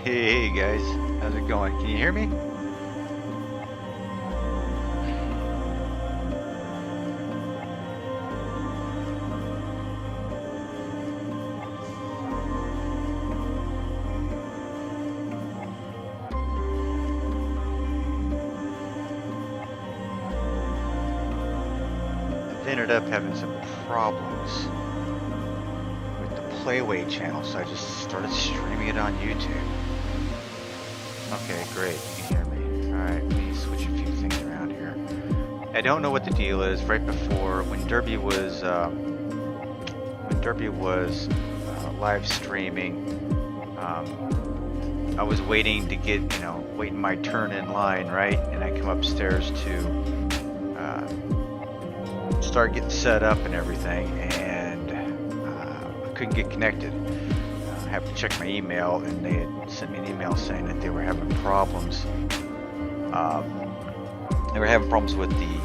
Hey guys, how's it going? Can you hear me? I've ended up having some problems with the Playway channel, so I just started streaming it on YouTube. Okay, great, you can hear me. Alright, let me switch a few things around here. I don't know what the deal is. Right before, when Derby was live streaming, I was waiting to get, waiting my turn in line, right? And I come upstairs to start getting set up and everything, and I couldn't get connected. I have to check my email, and they had sent me an email saying that they were having problems. They were having problems with the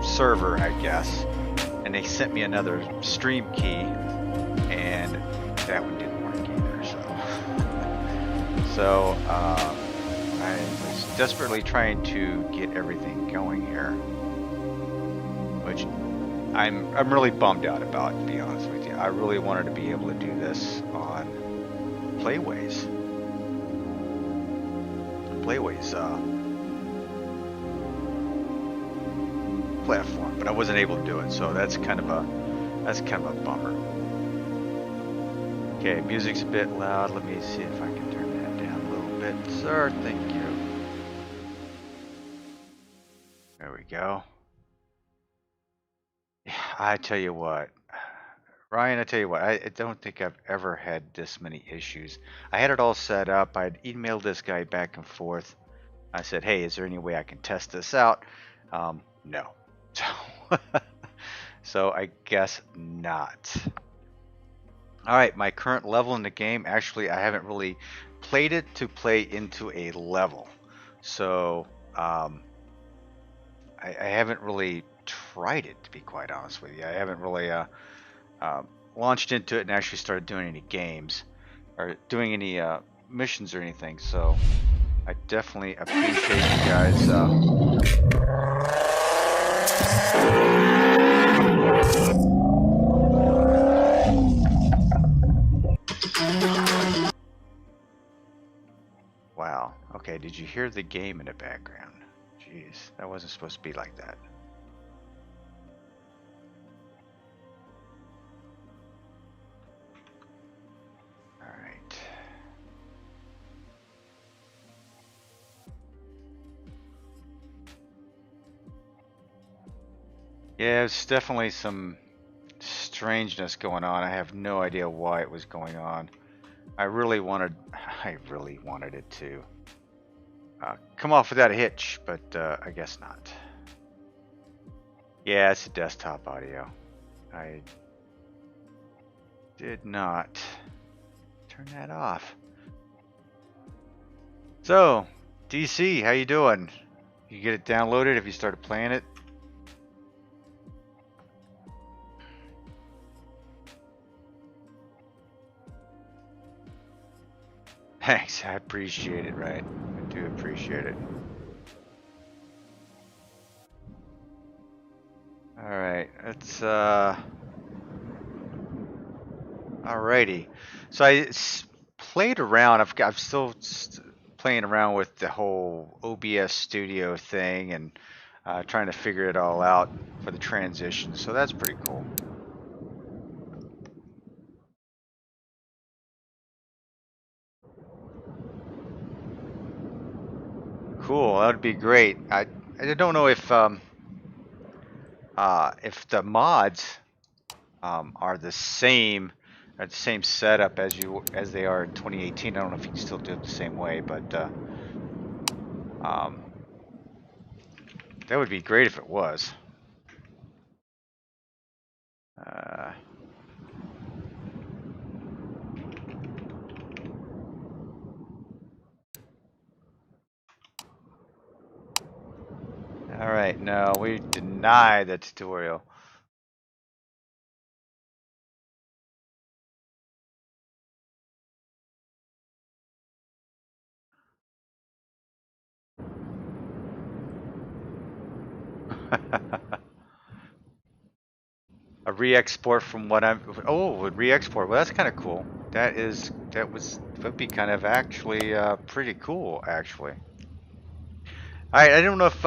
server, I guess, and they sent me another stream key, and that one didn't work either. So I was desperately trying to get everything going here, which I'm really bummed out about, to be honest with you. I really wanted to be able to do this on Playway's platform, but I wasn't able to do it, so that's kind of a bummer. Okay, music's a bit loud. Let me see if I can turn that down a little bit, sir. Thank you. There we go. Yeah, I tell you what, Ryan, I don't think I've ever had this many issues. I had it all set up. I'd emailed this guy back and forth. I said, hey, is there any way I can test this out? No. So I guess not. All right, my current level in the game, actually, I haven't really played it to play into a level. So I haven't really tried it, to be quite honest with you. I haven't really launched into it and actually started doing any games or doing any missions or anything. So I definitely appreciate you guys. Wow. Okay, did you hear the game in the background? Jeez, that wasn't supposed to be like that. All right. Yeah, it's definitely some strangeness going on. I have no idea why it was going on. I really wanted it to come off without a hitch, but I guess not. Yeah, it's a desktop audio. I did not turn that off. So, DC, how you doing? You get it downloaded? Have you started playing it? Thanks, I appreciate it, right? I do appreciate it. Alright, let's alrighty. So I played around, I'm still playing around with the whole OBS Studio thing and trying to figure it all out for the transition, so that's pretty cool. Cool, that would be great. I don't know if the mods are the same setup as they are in 2018. I don't know if you can still do it the same way, but that would be great if it was. All right, no, we deny the tutorial. A re-export from what I'm. Oh, would re-export. Well, that's kind of cool. That would be kind of actually pretty cool, actually. All right, I don't know if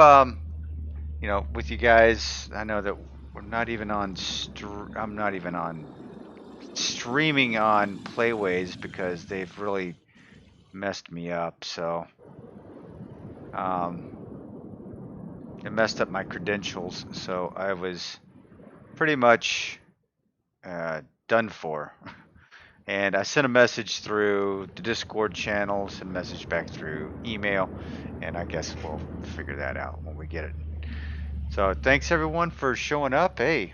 you know, with you guys, I know that we're not even on. I'm not even on streaming on Playways because they've really messed me up. So, um, it messed up my credentials. So I was pretty much done for. And I sent a message through the Discord channel, sent a message back through email, and I guess we'll figure that out when we get it. So thanks everyone for showing up. Hey,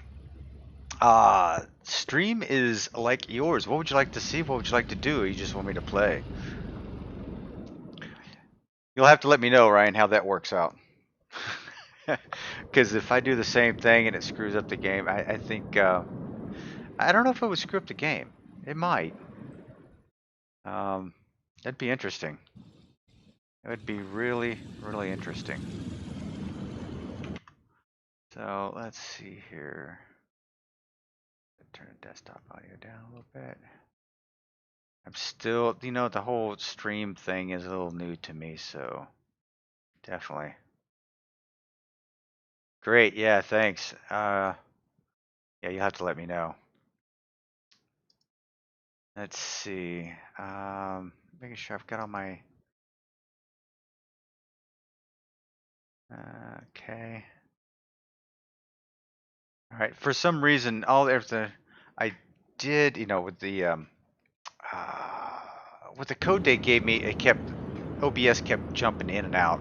stream is like yours. What would you like to see? What would you like to do? Or you just want me to play? You'll have to let me know, Ryan, how that works out. Because if I do the same thing and it screws up the game, I think I don't know if it would screw up the game. It might. Um, that'd be interesting. It would be really, really interesting. So let's see here. Turn the desktop audio down a little bit. I'm still, you know, the whole stream thing is a little new to me, so definitely. Great, yeah, thanks. Yeah, you'll have to let me know. Let's see. Making sure I've got all my. Okay. All right. For some reason, I did, you know, with the code they gave me, OBS kept jumping in and out,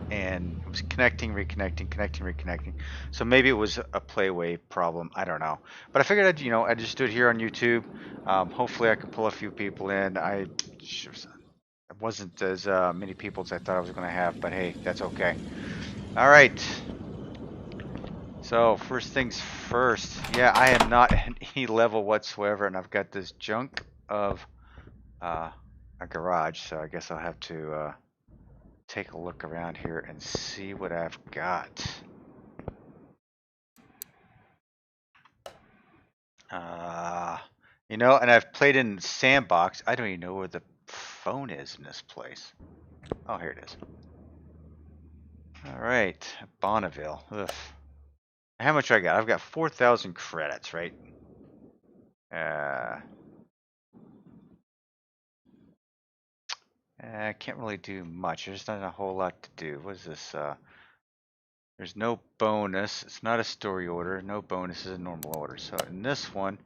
and it was connecting, reconnecting, connecting, reconnecting. So maybe it was a Playway problem. I don't know. But I figured I'd just do it here on YouTube. Hopefully I can pull a few people in. It wasn't as many people as I thought I was going to have, but hey, that's okay. All right. So first things first. Yeah, I am not at any level whatsoever, and I've got this junk of a garage. So I guess I'll have to take a look around here and see what I've got. You know, and I've played in Sandbox. I don't even know where the phone is in this place. Oh, here it is. All right, Bonneville. Ugh. How much I got? I've got 4,000 credits, right? I can't really do much. There's not a whole lot to do. What is this? There's no bonus. It's not a story order. No bonus is a normal order. So in this one,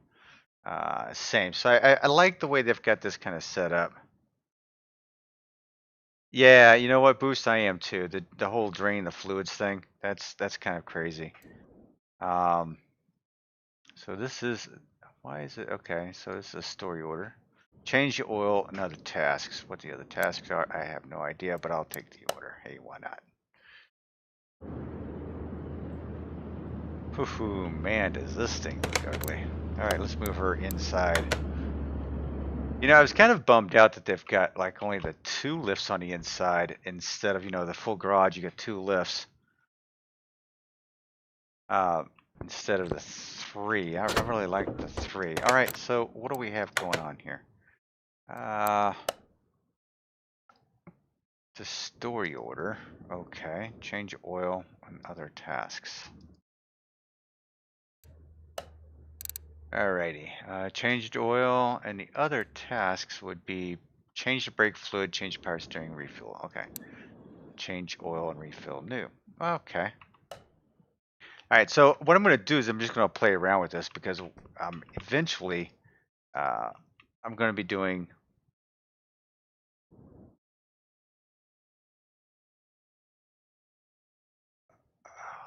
same. So I like the way they've got this kind of set up. Yeah, you know what, Boost, I am too. The whole drain the fluids thing, that's kind of crazy. So this is, why is it, okay, so this is a story order. Change the oil and other tasks. What the other tasks are, I have no idea, but I'll take the order. Hey, why not? Hoo-hoo, man, does this thing look ugly. All right, let's move her inside. You know, I was kind of bummed out that they've got like only the 2 lifts on the inside instead of, you know, the full garage, you got 2 lifts. Instead of the 3. I really like the 3. All right, so what do we have going on here? The story order. Okay, change oil and other tasks. Alrighty, changed oil, and the other tasks would be change the brake fluid, change power steering, refuel. Okay, change oil and refill new. Okay. All right, so what I'm going to do is I'm just going to play around with this because eventually I'm going to be doing.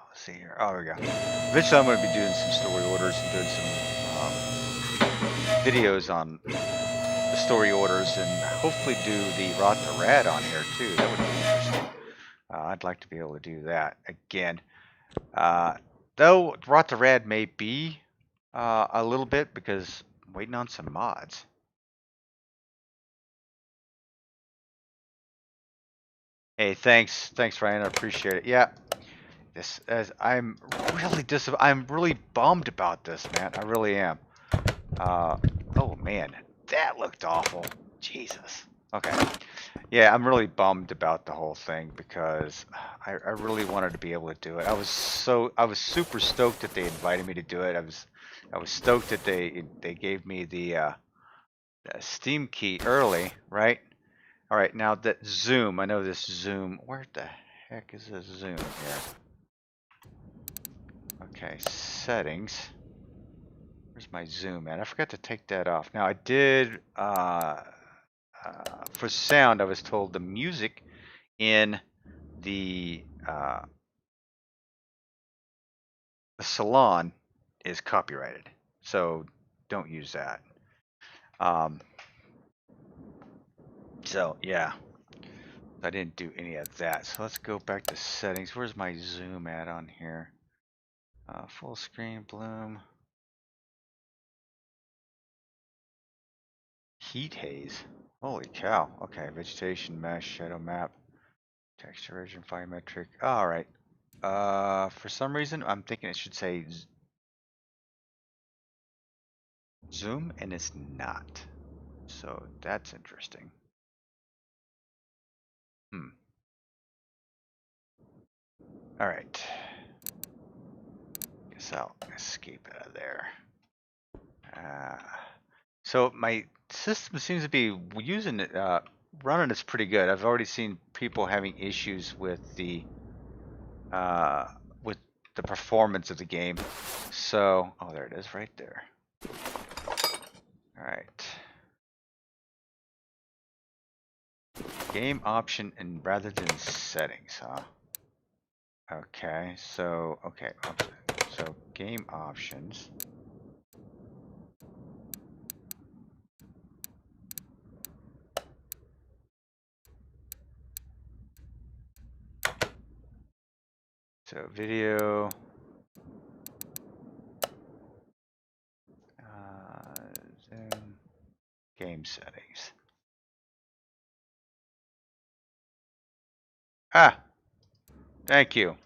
Let's see here. Oh, there we go. Eventually, I'm going to be doing some story orders and doing some videos on the story orders, and hopefully do the Rot the Rad on here too. That would be interesting. I'd like to be able to do that again. Though Rot the Rad may be a little bit because I'm waiting on some mods. Hey, thanks, Ryan. I appreciate it. Yeah, This as I'm really bummed about this, man. I really am. Oh man, that looked awful. Jesus. Okay. Yeah, I'm really bummed about the whole thing because I really wanted to be able to do it. I was super stoked that they invited me to do it. I was stoked that they gave me the Steam key early, right? All right, now that zoom, I know this zoom. Where the heck is this zoom here? Okay, settings. Where's my zoom at? I forgot to take that off. Now I did, for sound, I was told the music in the salon is copyrighted. So don't use that. So yeah, I didn't do any of that. So let's go back to settings. Where's my zoom at on here? Full screen, bloom. Heat haze. Holy cow. Okay, vegetation, mesh, shadow map, texture region, volumetric. All right. For some reason, I'm thinking it should say zoom, and it's not. So that's interesting. All right. Guess I'll escape out of there. So my system seems to be using it, running it's pretty good. I've already seen people having issues with the performance of the game. So, oh, there it is, right there. All right. Game option and rather than settings, huh? Okay, so so game options. So video, zoom, game settings. Ah, thank you.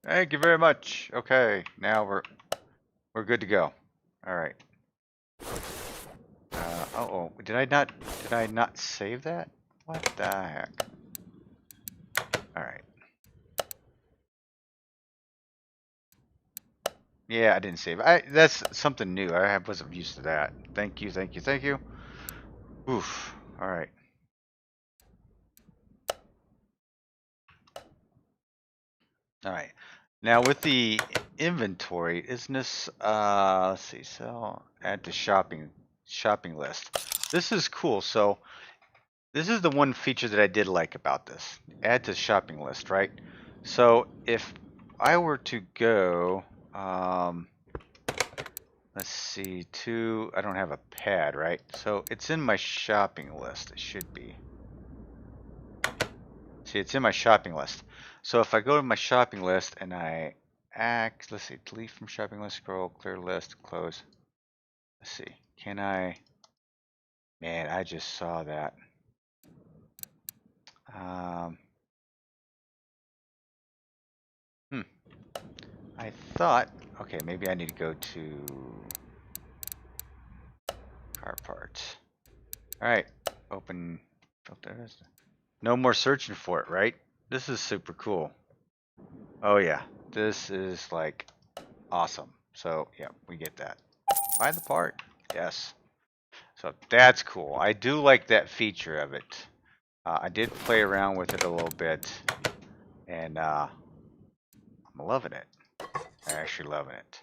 Thank you very much. Okay, now we're good to go. All right. Oh, did I not save that? What the heck? All right. Yeah, I didn't save it. That's something new. I wasn't used to that. Thank you, thank you, thank you. Oof. All right. All right. Now with the inventory, isn't this? Let's see. So add to shopping list. This is cool. So this is the one feature that I did like about this. Add to shopping list, right? So if I were to go, let's see, I don't have a pad, right? So it's in my shopping list. It should be. See, it's in my shopping list. So if I go to my shopping list and I let's see, delete from shopping list, scroll, clear list, close. Let's see, can I? Man, I just saw that. I thought, okay, maybe I need to go to car parts. All right, open filter. No more searching for it, right? This is super cool. Oh yeah, this is like awesome. So yeah, we get that. Buy the part, yes. So that's cool. I do like that feature of it. I did play around with it a little bit, and I'm loving it. I'm actually loving it.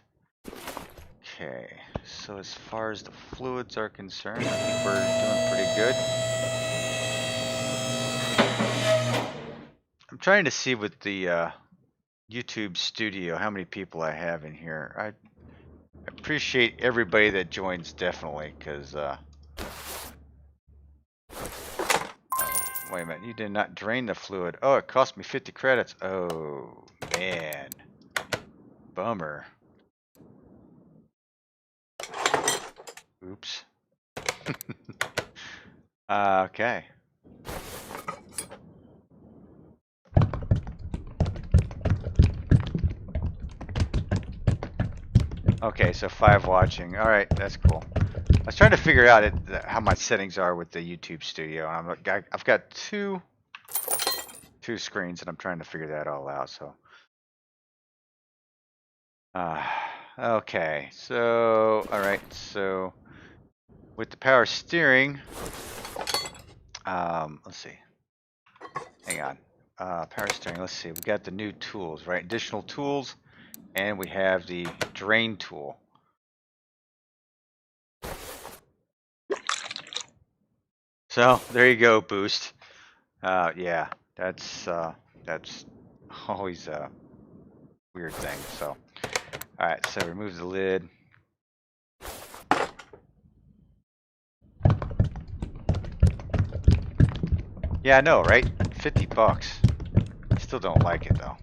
Okay, so as far as the fluids are concerned, I think we're doing pretty good. I'm trying to see with the YouTube Studio how many people I have in here. I appreciate everybody that joins, definitely, because oh, wait a minute, you did not drain the fluid. Oh, it cost me 50 credits. Oh man, bummer. Oops. Okay. Okay, so 5 watching. All right, that's cool. I was trying to figure out how my settings are with the YouTube Studio, and I've got two screens, and I'm trying to figure that all out. So, okay, so all right, so with the power steering, let's see. Hang on, power steering. Let's see. We got the new tools, right? Additional tools, and we have the drain tool. So there you go, boost. Yeah, that's always a weird thing. So, all right, so remove the lid. Yeah, I know, right? $50. I still don't like it though.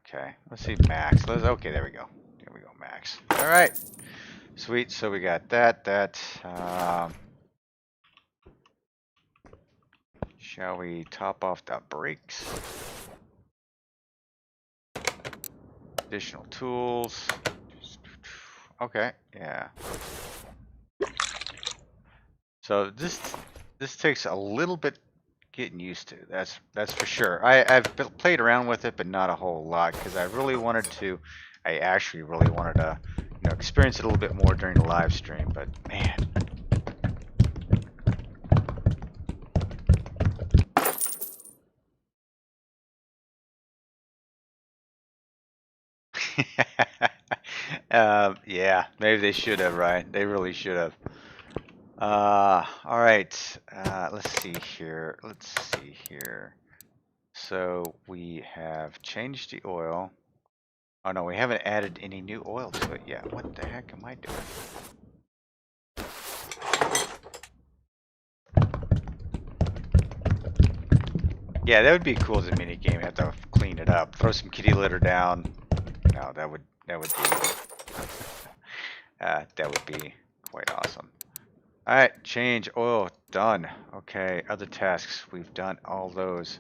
Okay, let's see max. Okay, there we go. There we go, max. All right, sweet. So we got that. Shall we top off the brakes? Additional tools. Okay, yeah. So this takes a little bit getting used to. That's for sure. I've played around with it, but not a whole lot because I actually really wanted to, experience it a little bit more during the live stream. But man. Yeah, maybe they should have, right? They really should have. All right. Let's see here. So we have changed the oil. Oh no, we haven't added any new oil to it yet. What the heck am I doing? Yeah, that would be cool as a mini game. You have to clean it up, throw some kitty litter down. No, that would be quite awesome. All right, change oil done. Okay, other tasks, we've done all those.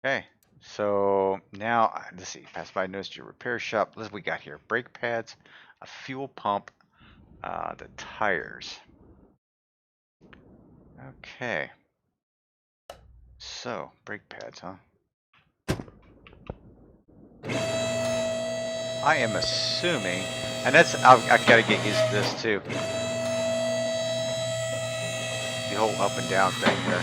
Okay, so now let's see. Pass by, noticed your repair shop. What we got here? Brake pads, a fuel pump, the tires. Okay. So brake pads, huh? I am assuming, and I gotta get used to this too. The whole up and down thing here.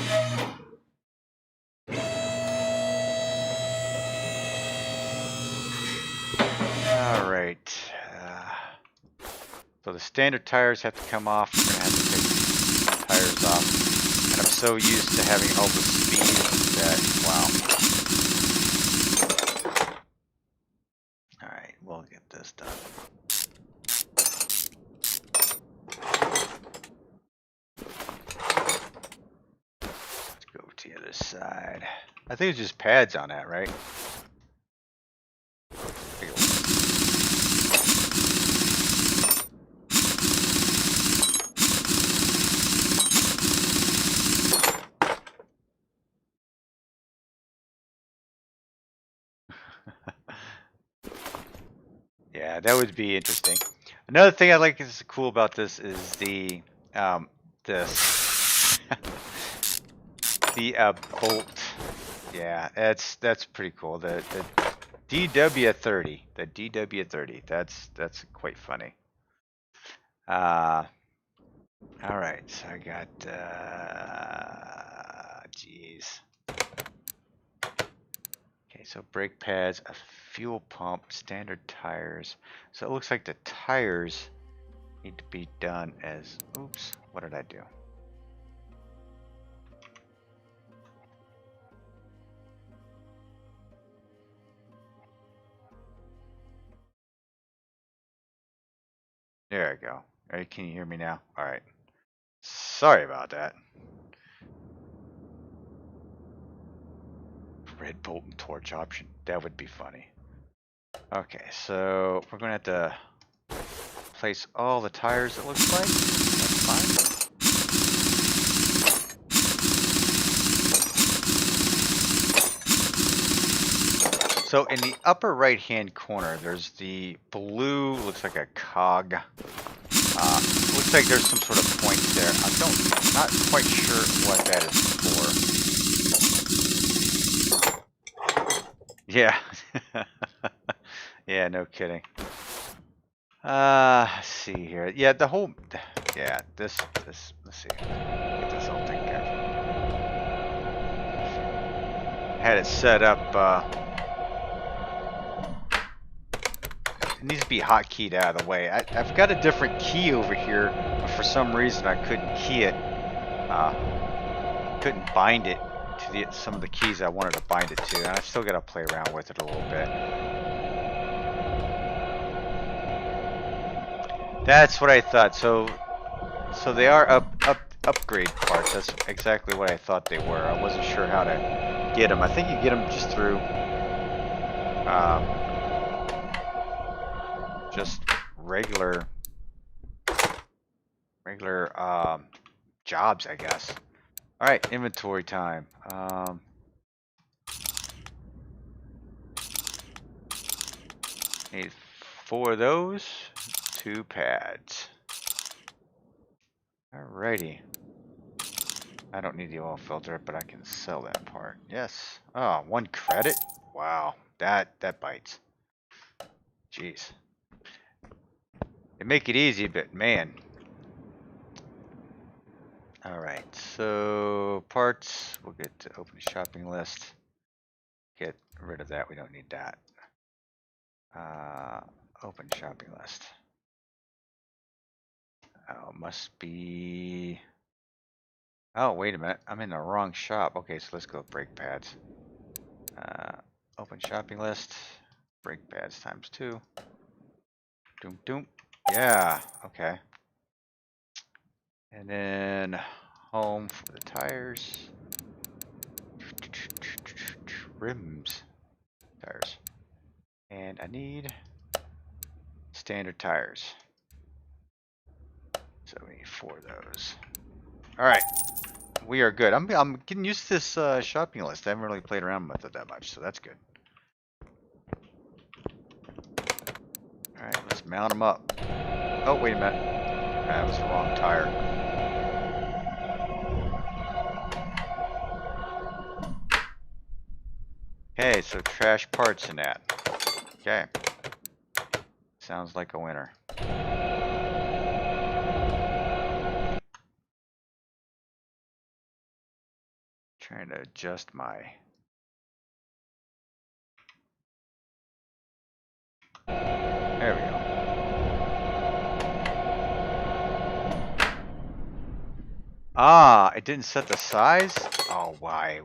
All right. So the standard tires have to come off. We're gonna have to take the tires off. And I'm so used to having all the speed that, wow. All right, we'll get this done. Let's go to the other side. I think it's just pads on that, right? Yeah, that would be interesting. Another thing I like is cool about this is the bolt. Yeah, that's pretty cool. The DW30, the DW30. That's quite funny. All right, so I got geez. Okay, so brake pads, a fuel pump, standard tires. So it looks like the tires need to be done as, oops, what did I do? There I go. All right, can you hear me now? All right. Sorry about that. Red bolt and torch option. That would be funny. Okay, so we're going to have to place all the tires, it looks like. That's fine. So in the upper right hand corner, there's the blue, looks like a cog. Looks like there's some sort of points there. I'm not quite sure what that is for. Yeah. Yeah, no kidding. Let's see here. Yeah, the whole, yeah, this, let's see. Get this whole thing careful. Had it set up, it needs to be hotkeyed out of the way. I've got a different key over here, but for some reason I couldn't key it. Couldn't bind it to some of the keys I wanted to bind it to, and I've still got to play around with it a little bit. That's what I thought. So they are upgrade parts. That's exactly what I thought they were. I wasn't sure how to get them. I think you get them just through just regular jobs, I guess. All right, inventory time. Need 4 of those, 2 pads. Alrighty. I don't need the oil filter, but I can sell that part. Yes. Oh, 1 credit? Wow, that bites. Jeez. They make it easy, but man. Alright, so parts, we'll get to open shopping list. Get rid of that, we don't need that. Open shopping list. Oh, must be... Oh, wait a minute, I'm in the wrong shop. Okay, so let's go brake pads. Open shopping list, brake pads times 2. Doom doom. Yeah, okay. And then home for the tires. Rims. Tires. And I need standard tires. So we need 4 of those. Alright. We are good. I'm getting used to this shopping list. I haven't really played around with it that much, so that's good. Alright, let's mount them up. Oh, wait a minute. That was the wrong tire. Okay, so trash parts in that. Okay. Sounds like a winner. Trying to adjust my... There we go. Ah, it didn't set the size? Oh, why?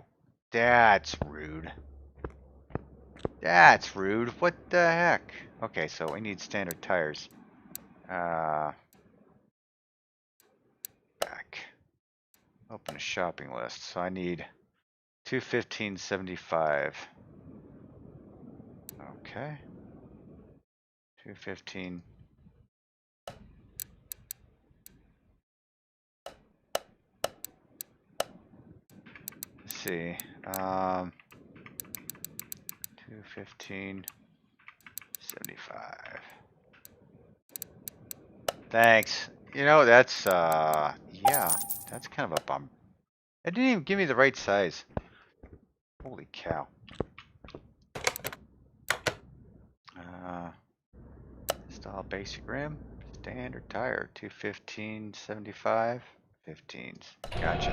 That's rude. That's rude. What the heck? Okay, so we need standard tires. Back. Open a shopping list. So I need 215.75. Okay. 215. Let's see. 215.75. Thanks. You know, that's yeah, that's kind of a bum. It didn't even give me the right size. Holy cow. Install basic rim, standard tire, 215.75, 15s. Gotcha.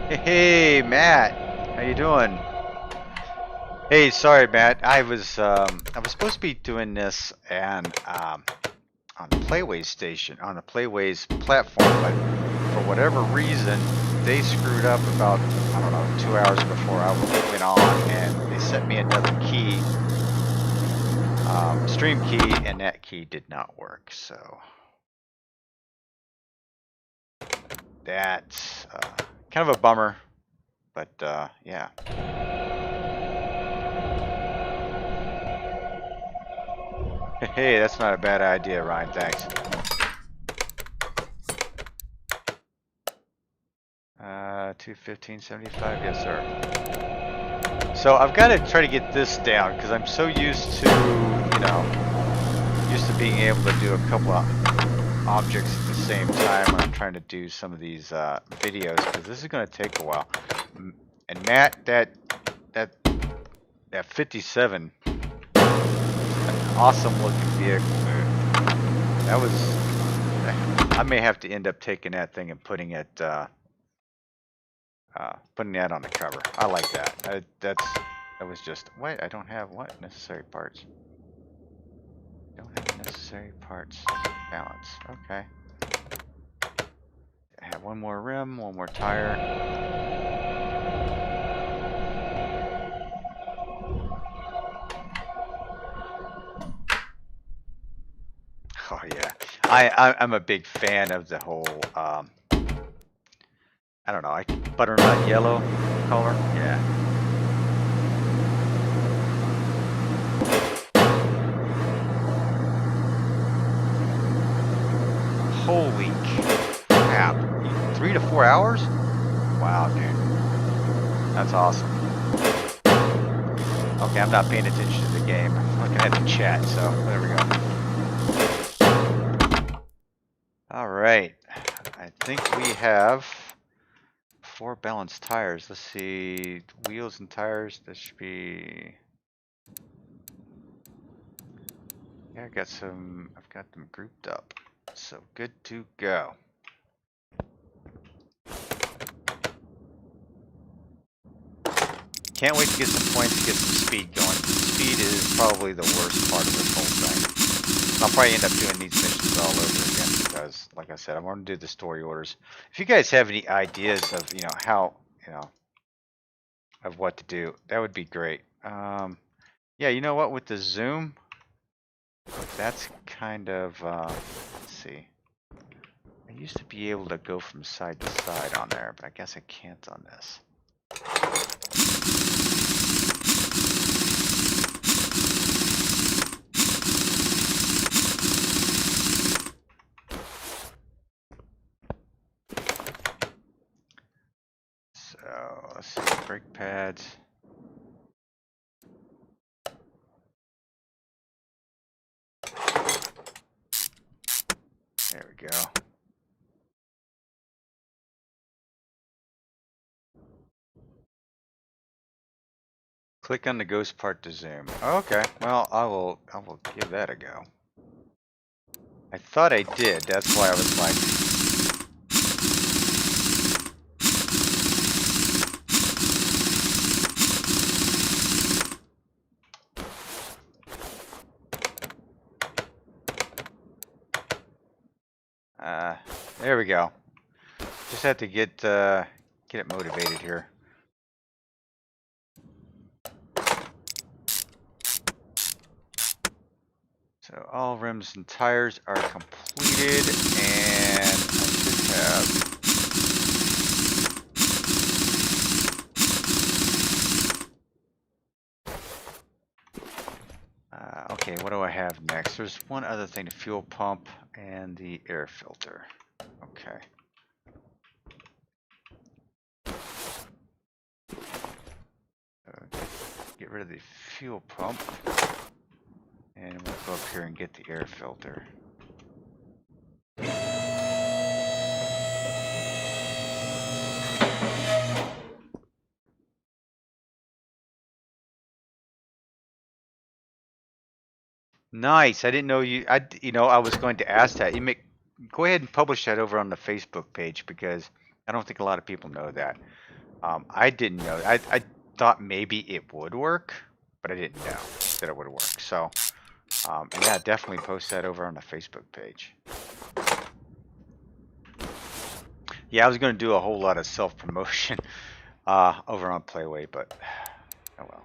Hey, Matt, how you doing? Hey, sorry, Matt. I was supposed to be doing this and on the Playways station, on the Playways platform, but for whatever reason, they screwed up about, I don't know, 2 hours before I went on, and they sent me another key, stream key, and that key did not work. So that's kind of a bummer, but yeah. Hey, that's not a bad idea, Ryan. Thanks. 215.75, yes, sir. So I've got to try to get this down because I'm so used to, you know, used to being able to do a couple of objects at the same time when I'm trying to do some of these videos, because this is going to take a while. And Matt, that 57, an awesome looking vehicle, dude. That was, I may have to end up taking that thing and putting it putting that on the cover. I like that. That was just, what? I don't have what? Necessary parts. Don't have necessary parts. Balance. Okay. I have one more rim, one more tire. Oh yeah. I'm a big fan of the whole I don't know, like butternut yellow color. Yeah. Holy crap. 3 to 4 hours? Wow, dude. That's awesome. Okay, I'm not paying attention to the game. I'm looking at the chat, so there we go. Alright. I think we have 4 balanced tires. Let's see. Wheels and tires. This should be... Yeah, I've got them grouped up. So good to go. Can't wait to get some points to get some speed going. Speed is probably the worst part of this whole thing. I'll probably end up doing these missions all over again because, like I said, I want to do the story orders. If you guys have any ideas of, you know, how, you know, of what to do, that would be great. Yeah, you know what, with the zoom, that's kind of, let's see. I used to be able to go from side to side on there, but I guess I can't on this. So let's see, brake pads. There we go. Click on the ghost part to zoom. Okay, well, I will give that a go. I thought I did. That's why I was like, there we go. Just have to get it motivated here. So all rims and tires are completed, and I should have. Okay, what do I have next? There's one other thing: the fuel pump and the air filter. Okay. Get rid of the fuel pump, and we'll go up here and get the air filter. Nice. I didn't know you. I was going to ask that. Go ahead and publish that over on the Facebook page because I don't think a lot of people know that. I didn't know. I thought maybe it would work, but I didn't know that it would work. So, yeah, definitely post that over on the Facebook page. Yeah, I was going to do a whole lot of self-promotion over on Playway, but oh well.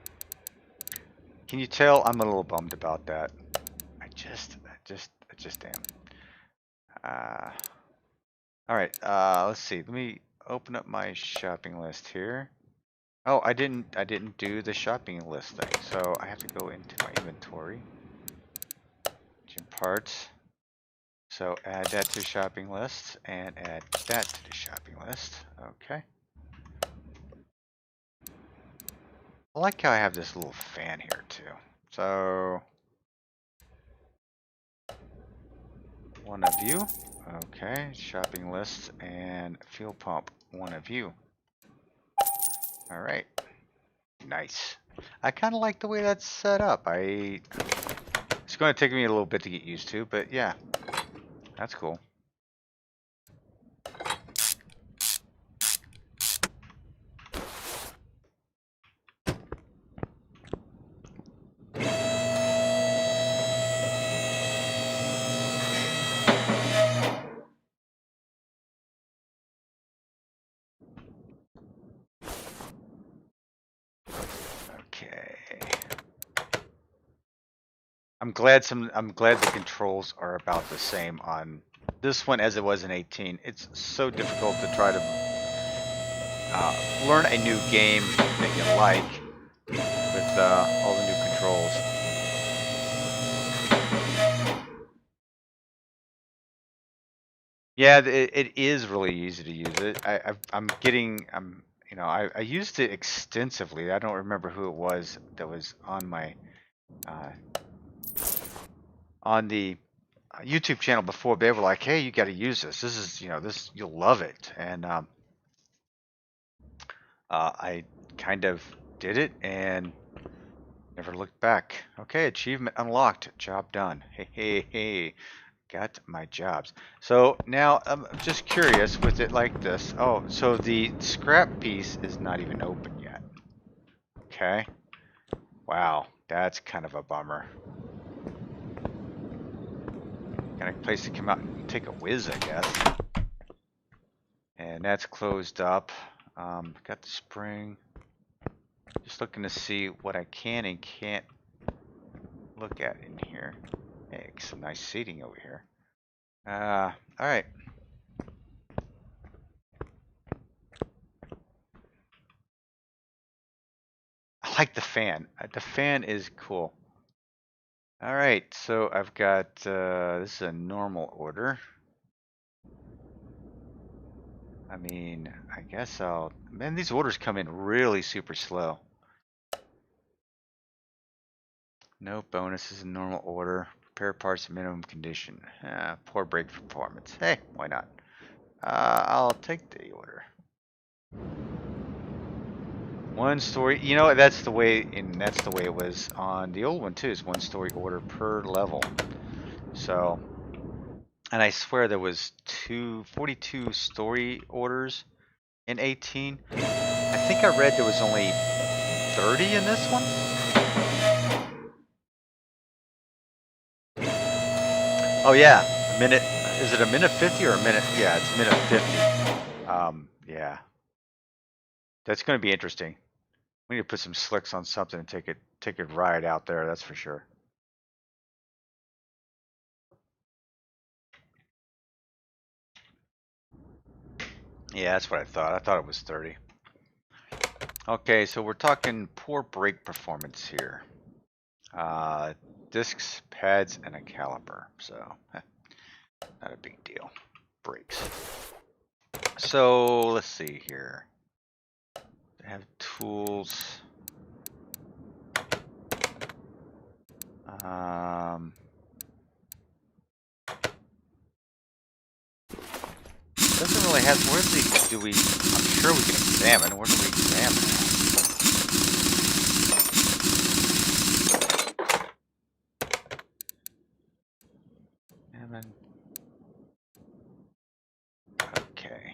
Can you tell I'm a little bummed about that? I just am. All right. Let's see. Let me open up my shopping list here. Oh, I didn't do the shopping list thing, so I have to go into my inventory. Gym parts. So add that to shopping list and add that to the shopping list. Okay. I like how I have this little fan here too. So, one of you. Okay, shopping list and fuel pump. One of you. All right. Nice. I kind of like the way that's set up. It's going to take me a little bit to get used to, but yeah, that's cool. Okay. I'm glad the controls are about the same on this one as it was in 18. It's so difficult to try to learn a new game that you like with all the new controls. Yeah, it is really easy to use it. I used it extensively. I don't remember who it was that was on my on the YouTube channel before. They were like, "Hey, you got to use this. This is, this you'll love it." And I kind of did it and never looked back. Okay, achievement unlocked. Job done. Hey, hey, hey. Got my jobs. So now I'm just curious with it like this. Oh, so the scrap piece is not even open yet. Okay. Wow, that's kind of a bummer. Got a place to come out and take a whiz, I guess. And that's closed up. Got the spring. Just looking to see what I can and can't look at in here. Hey, some nice seating over here. All right. I like the fan. The fan is cool. All right, so I've got, this is a normal order. I mean, I guess man, these orders come in really super slow. No bonuses in normal order. Prepare parts in minimum condition. Poor break performance. Hey, why not? I'll take the order. One story, that's the way, it was on the old one too, is one story order per level. So, and I swear there was 42 story orders in 18. I think I read there was only 30 in this one. Oh yeah, a minute. Is it a minute 50 or a minute? Yeah, it's a minute 50. Yeah. That's going to be interesting. We need to put some slicks on something and take a ride out there, that's for sure. Yeah, that's what I thought. I thought it was 30. Okay, so we're talking poor brake performance here. Discs, pads, and a caliper. So, not a big deal. Brakes. So, let's see here. They have tools. Doesn't really have. I'm sure we can examine. Where do we examine that? Okay.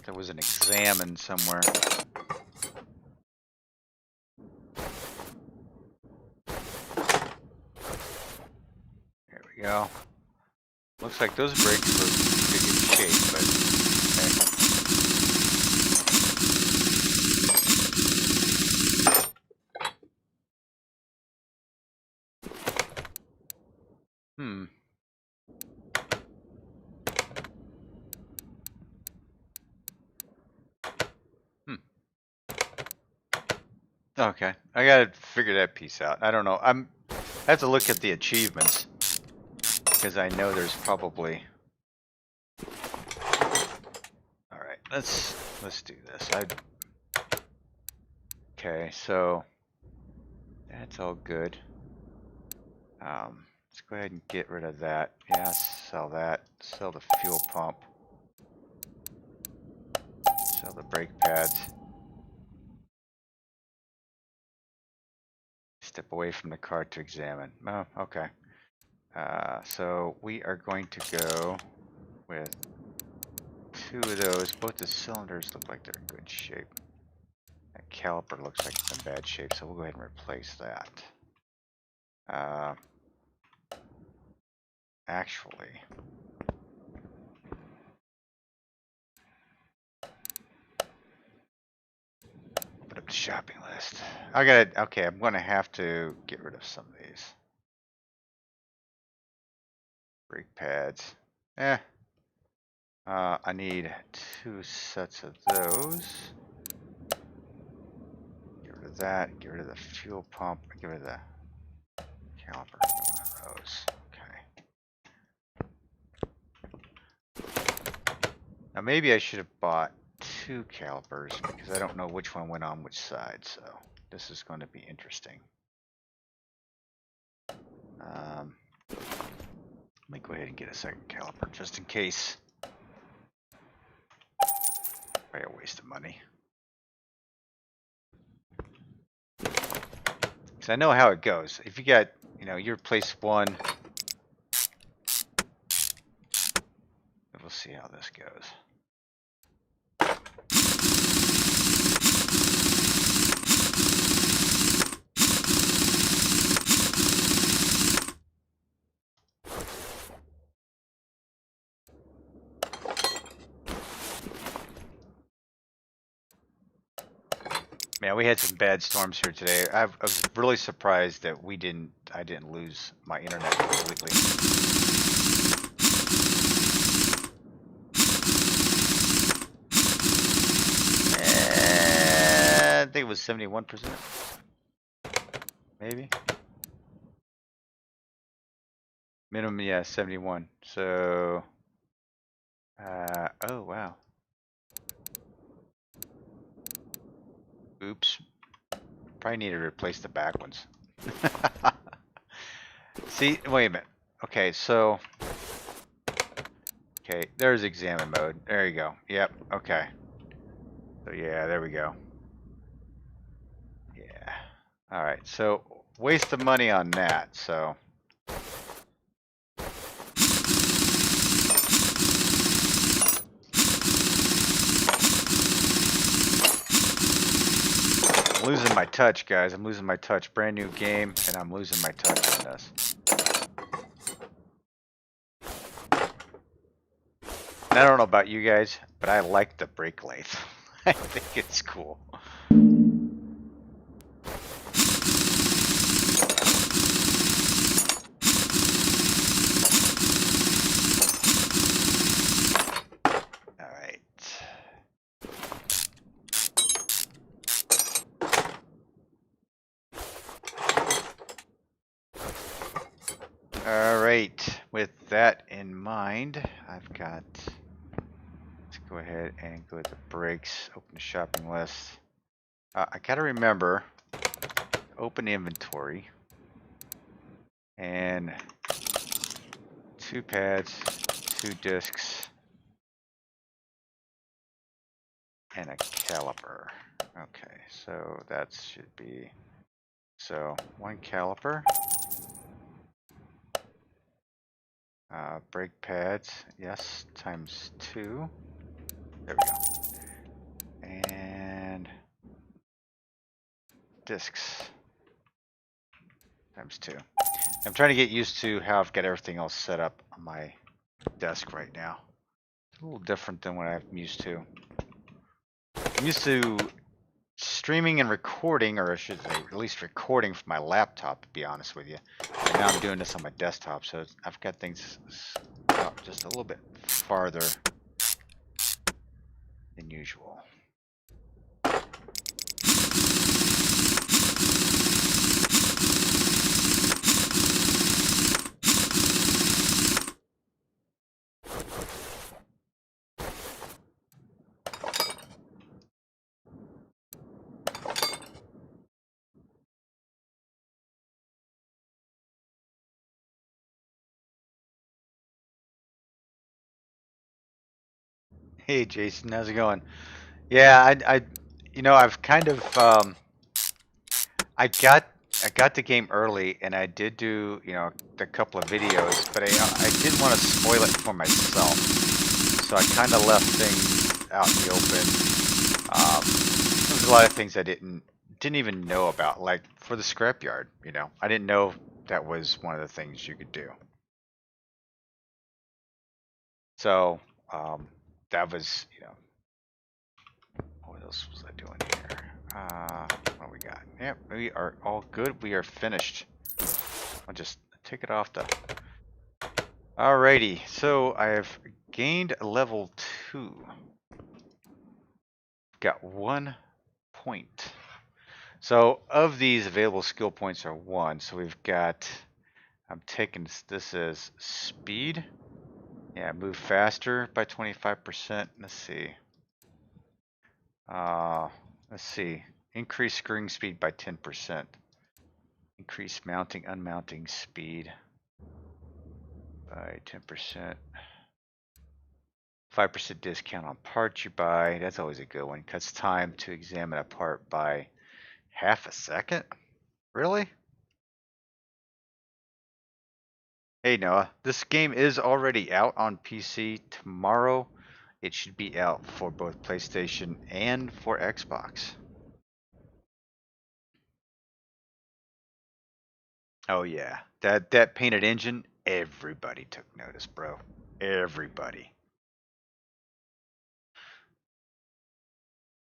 There was an examine somewhere. There we go. Looks like those brakes were in pretty good shape, but okay. Okay, I gotta figure that piece out. I don't know. I have to look at the achievements because I know there's probably. All let's do this. Okay, so that's all good. Let's go ahead and get rid of that. Yeah, sell that. Sell the fuel pump. Sell the brake pads. Step away from the car to examine. Oh, okay. So we are going to go with 2 of those. Both the cylinders look like they're in good shape. That caliper looks like it's in bad shape, so we'll go ahead and replace that. Actually, open up the shopping list. Okay, I'm gonna have to get rid of some of these. Brake pads. I need 2 sets of those. Get rid of that. Get rid of the fuel pump. Get rid of the caliper. Get one of those. Now maybe I should have bought 2 calipers because I don't know which one went on which side, so this is going to be interesting. Let me go ahead and get a second caliper just in case. Probably a waste of money. Because I know how it goes. If you got, you replace one, we'll see how this goes. Man, we had some bad storms here today. I was really surprised that I didn't lose my internet completely. I think it was 71%. Maybe. Minimum, yeah, 71. So, oh wow. Oops. Probably need to replace the back ones. See, wait a minute. Okay, so. Okay, there's examine mode. There you go. Yep, okay. So, yeah, there we go. Yeah. Alright, so waste of money on that, so. I'm losing my touch, guys. I'm losing my touch. Brand new game, and I'm losing my touch on this. And I don't know about you guys, but I like the brake lathe. I think it's cool. Alright, with that in mind, I've got, let's go ahead and go to the brakes, open the shopping list. I gotta remember, open inventory, and 2 pads, 2 discs, and a caliper. Okay, so that should be, so 1 caliper. Brake pads, yes, times 2. There we go. And discs times 2. I'm trying to get used to how I've got everything else set up on my desk right now. It's a little different than what I'm used to. I'm used to streaming and recording, or I should say at least recording from my laptop, to be honest with you. And now I'm doing this on my desktop, so I've got things up just a little bit farther than usual. Hey Jason, how's it going? Yeah, I've kind of, I got, I got the game early, and I did do, a couple of videos, but I didn't want to spoil it for myself, so I kind of left things out in the open. There was a lot of things I didn't even know about, like for the scrapyard. I didn't know that was one of the things you could do. So, that was, what else was I doing here? What do we got? Yep, we are all good. We are finished. I'll just take it off the... Alrighty, so I have gained level 2. Got 1 point. So of these, available skill points are 1. So we've got... I'm taking this as speed. Yeah, move faster by 25%. Let's see. Let's see. Increase screwing speed by 10%. Increase mounting, unmounting speed by 10%. 5% discount on parts you buy. That's always a good one. Cuts time to examine a part by half a second. Really? Hey Noah, this game is already out on PC. Tomorrow it should be out for both PlayStation and for Xbox. Oh yeah, that painted engine, everybody took notice, bro. Everybody.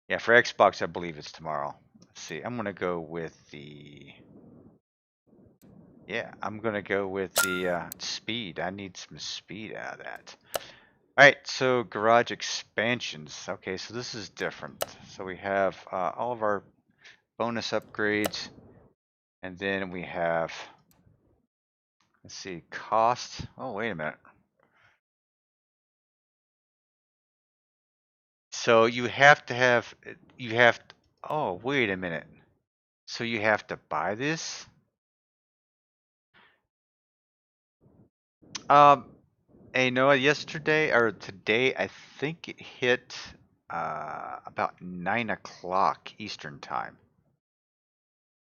Yeah, for Xbox, I believe it's tomorrow. Let's see. I'm gonna go with the... Yeah, I'm gonna go with the speed. I need some speed out of that. All right, so garage expansions. Okay, so this is different. So we have all of our bonus upgrades, and then we have, let's see, cost. Oh, wait a minute. So you have to have, oh, wait a minute. So you have to buy this? Hey Noah, yesterday or today, I think it hit about 9 o'clock Eastern time.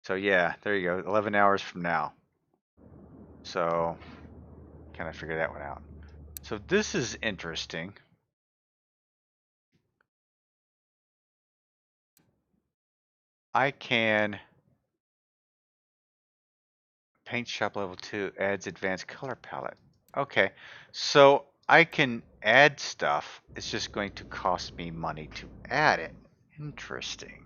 So yeah, there you go, 11 hours from now. So kind of figure that one out. So this is interesting. I can paint shop level 2 adds advanced color palette. Okay, so I can add stuff. It's just going to cost me money to add it. Interesting.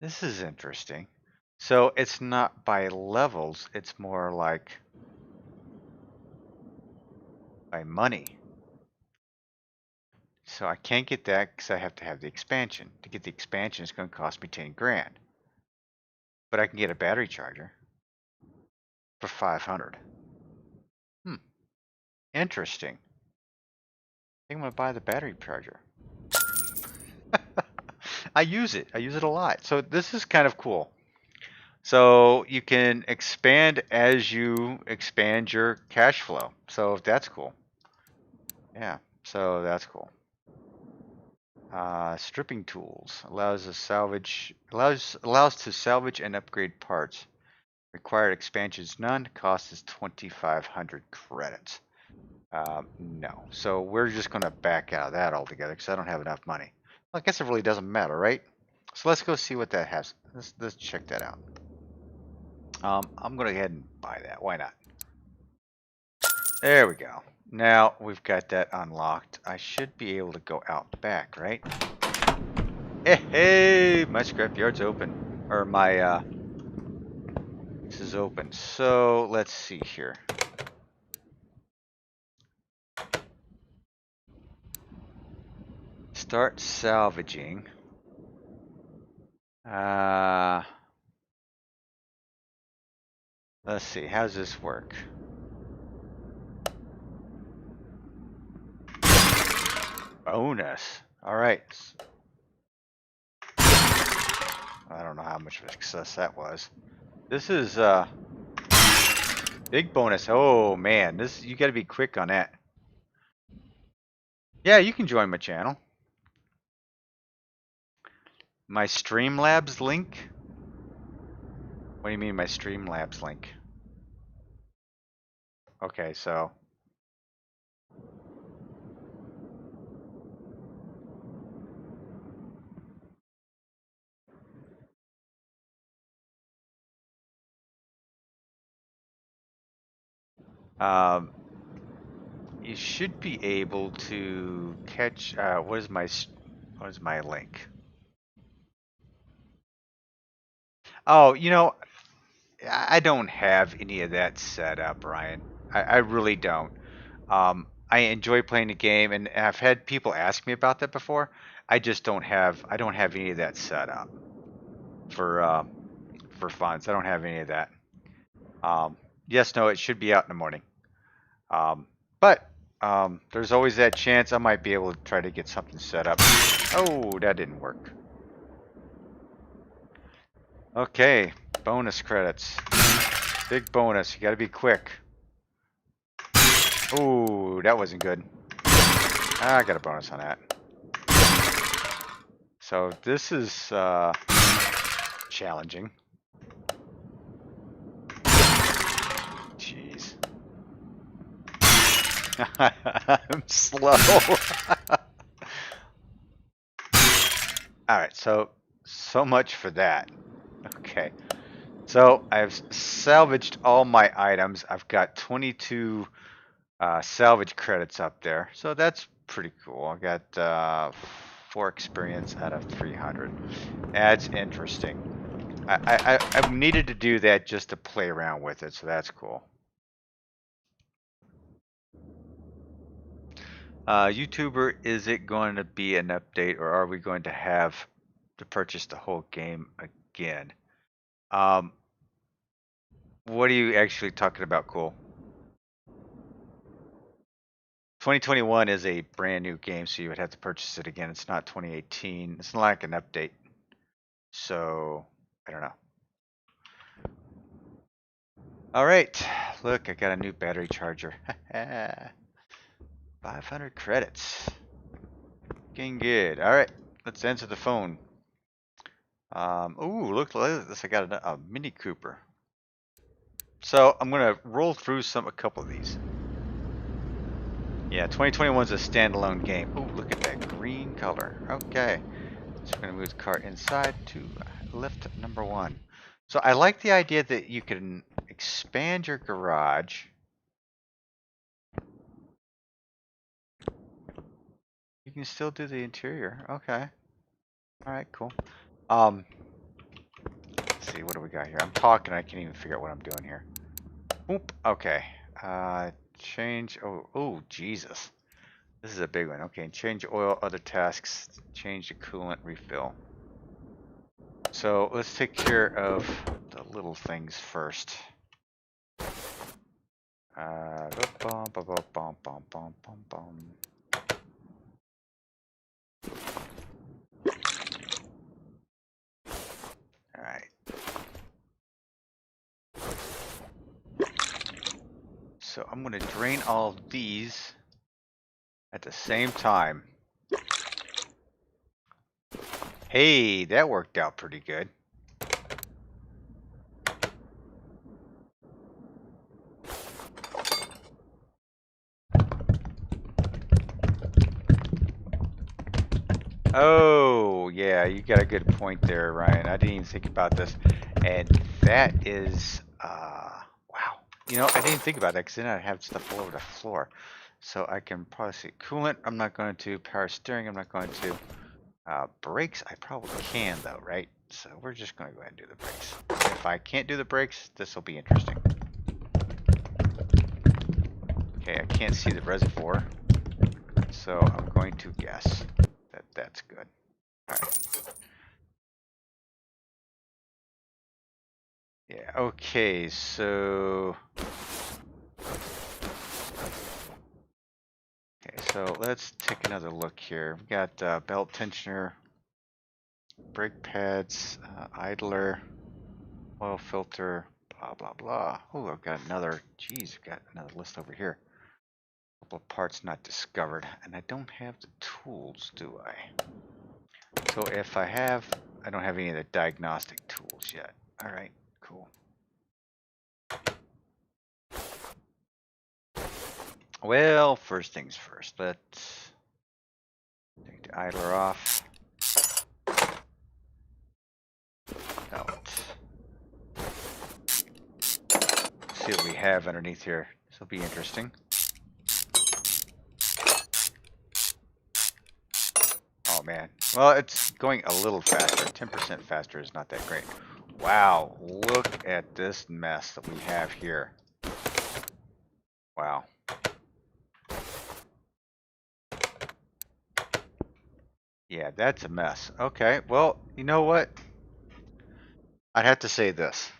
This is interesting. So it's not by levels, it's more like by money. So I can't get that because I have to have the expansion. To get the expansion, it's going to cost me 10 grand. But I can get a battery charger for 500. Interesting. I think I'm going to buy the battery charger. I use it. I use it a lot. So this is kind of cool. So you can expand as you expand your cash flow. So that's cool. Yeah, so that's cool. Stripping tools allows to salvage and upgrade parts. Required expansions none. Cost is 2,500 credits. No. So we're just going to back out of that altogether because I don't have enough money. Well, I guess it really doesn't matter, right? So let's go see what that has. Let's check that out. I'm going to go ahead and buy that. Why not? There we go. Now we've got that unlocked. I should be able to go out back, right? Hey, my scrapyard's open. Or my, this is open. So let's see here. Start salvaging. Let's see, how does this work? Bonus. All right. I don't know how much of a success that was. This is Big bonus. Oh man, this you got to be quick on that. Yeah, you can join my channel. My Streamlabs link? What do you mean my Streamlabs link? Okay, so um, you should be able to catch. What is my link? Oh, you know, I don't have any of that set up, Ryan. I really don't. I enjoy playing the game, and I've had people ask me about that before. I don't have any of that set up for funds. I don't have any of that. Yes, no, it should be out in the morning. But there's always that chance I might be able to try to get something set up. Oh, that didn't work. Okay, bonus credits. Big bonus. You got to be quick. Oh, that wasn't good. I got a bonus on that. So this is challenging. Jeez. I'm slow. Alright, so much for that. Okay. So I've salvaged all my items. I've got 22 salvage credits up there. So that's pretty cool. I got 4 experience out of 300. That's interesting. I needed to do that just to play around with it, so that's cool. YouTuber, is it going to be an update, or are we going to have to purchase the whole game again? What are you actually talking about, Cool? 2021 is a brand new game, so you would have to purchase it again. It's not 2018. It's not like an update. So, I don't know. All right. Look, I got a new battery charger. 500 credits. Getting good. All right. Let's answer the phone. Ooh, look at this. I got a Mini Cooper. So I'm gonna roll through a couple of these. Yeah, 2021 is a standalone game. Ooh, look at that green color. Okay, so we're gonna move the car inside to lift number 1. So I like the idea that you can expand your garage. You can still do the interior. Okay. All right, cool. Let's see, what do we got here? I'm talking, I can't even figure out what I'm doing here. Oop, okay. Change, oh, Jesus. This is a big one. Okay, change oil, other tasks, change the coolant refill. So let's take care of the little things first. Bum, bum, bum, bum, bum, bum, bum, bum. All right. So I'm going to drain all of these at the same time. Hey, that worked out pretty good. Oh, yeah, you got a good point there, Ryan. I didn't even think about this. And that is, wow. You know, I didn't think about that because then I'd have stuff all over the floor. So I can probably see coolant. I'm not going to. Power steering. I'm not going to. Brakes. I probably can though, right? So we're just going to go ahead and do the brakes. If I can't do the brakes, this will be interesting. Okay, I can't see the reservoir. So I'm going to guess that that's good. All right. Yeah, okay, so... Okay, so let's take another look here. We've got belt tensioner, brake pads, idler, oil filter, blah, blah, blah. Oh, I've got another, geez, I've got another list over here. A couple of parts not discovered, and I don't have the tools, do I? So if I have, I don't have any of the diagnostic tools yet. All right, cool. Well, first things first, let's take the idler off. Out. See what we have underneath here. This will be interesting. Oh man. Well, it's going a little faster. 10% faster is not that great. Wow, look at this mess that we have here. Wow. Yeah, that's a mess. Okay, well, you know what? I'd have to say this.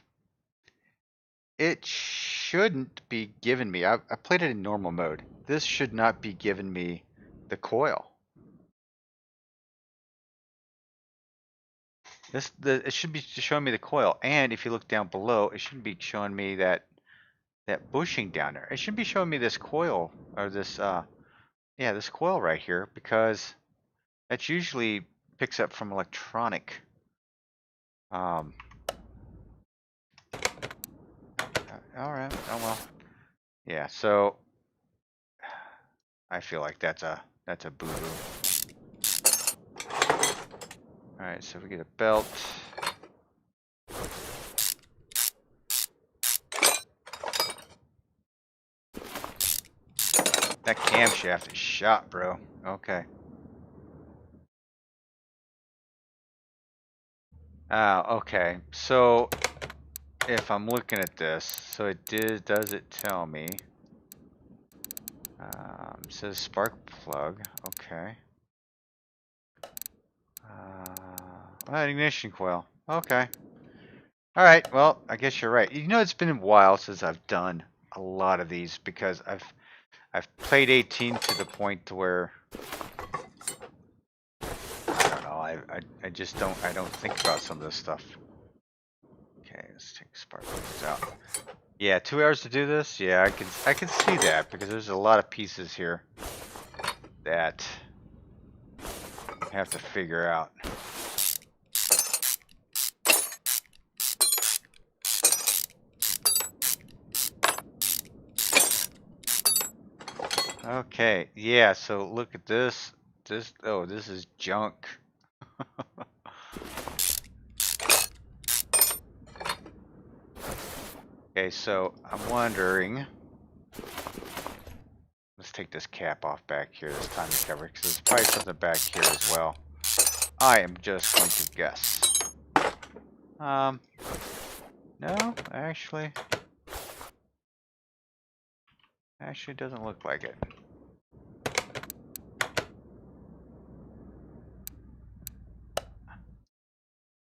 It shouldn't be giving me, I played it in normal mode. This should not be giving me the coil. It should be showing me the coil, and if you look down below, it shouldn't be showing me that bushing down there. It should be showing me this coil, or this yeah, this coil right here, because that's usually picks up from electronic. All right. Oh well. Yeah. So I feel like that's a boo-boo. All right. So we get a belt. That camshaft is shot, bro. Okay. Okay. So if I'm looking at this, so does it tell me? It says spark plug. Okay. Ignition coil. Okay. All right. Well, I guess you're right. You know, it's been a while since I've done a lot of these because I've played 18 to the point to where I don't know. I just don't think about some of this stuff. Okay, let's take spark plugs out. Yeah, 2 hours to do this. Yeah, I can see that because there's a lot of pieces here that I have to figure out. Okay, yeah, so look at this. Oh, this is junk. Okay, so I'm wondering. Let's take this cap off back here this time to cover, because there's probably something back here as well. I am just going to guess. No, actually doesn't look like it.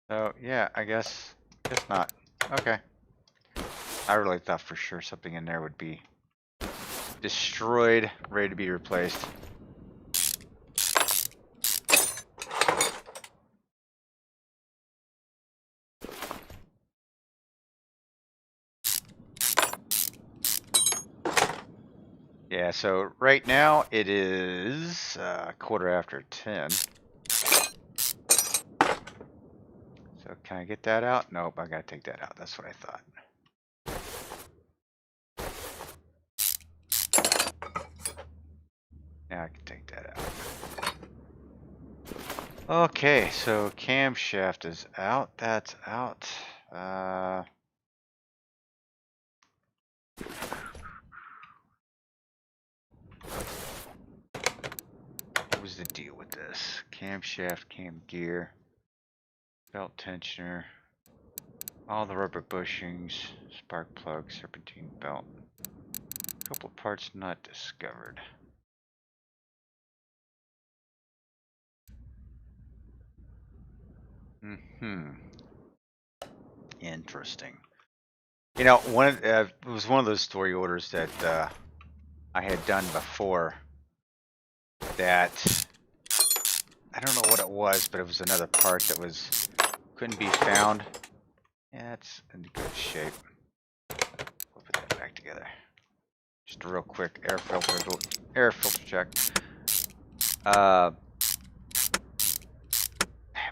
So yeah, I guess not. Okay. I really thought for sure something in there would be destroyed, ready to be replaced. Yeah, so right now it is 10:15. So can I get that out? Nope, I gotta take that out. That's what I thought. Yeah, I can take that out. Okay, so camshaft is out. That's out. What was the deal with this? Camshaft, cam gear, belt tensioner, all the rubber bushings, spark plug, serpentine belt. A couple parts not discovered. Interesting. You know, it was one of those story orders that I had done before. That I don't know what it was, but it was another part that couldn't be found. Yeah, it's in good shape. We'll put that back together. Just a real quick air filter check.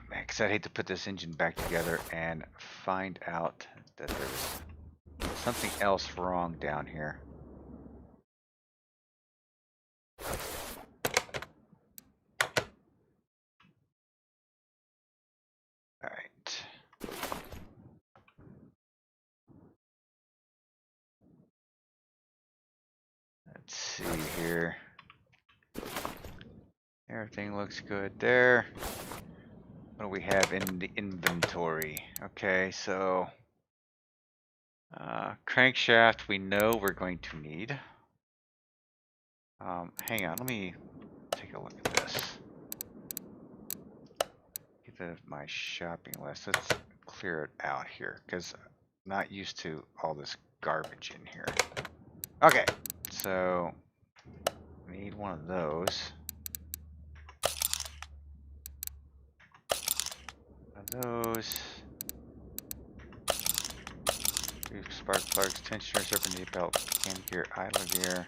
Man, because I'd hate to put this engine back together and find out that there's something else wrong down here. All right. Let's see here. Everything looks good there. What do we have in the inventory? Okay, so crankshaft we know we're going to need. Hang on, let me take a look at this. Get my shopping list. Let's clear it out here because I'm not used to all this garbage in here. Okay, so we need one of those. Those. Spark plugs, tensioner, serpentine belt, cam gear, idler gear.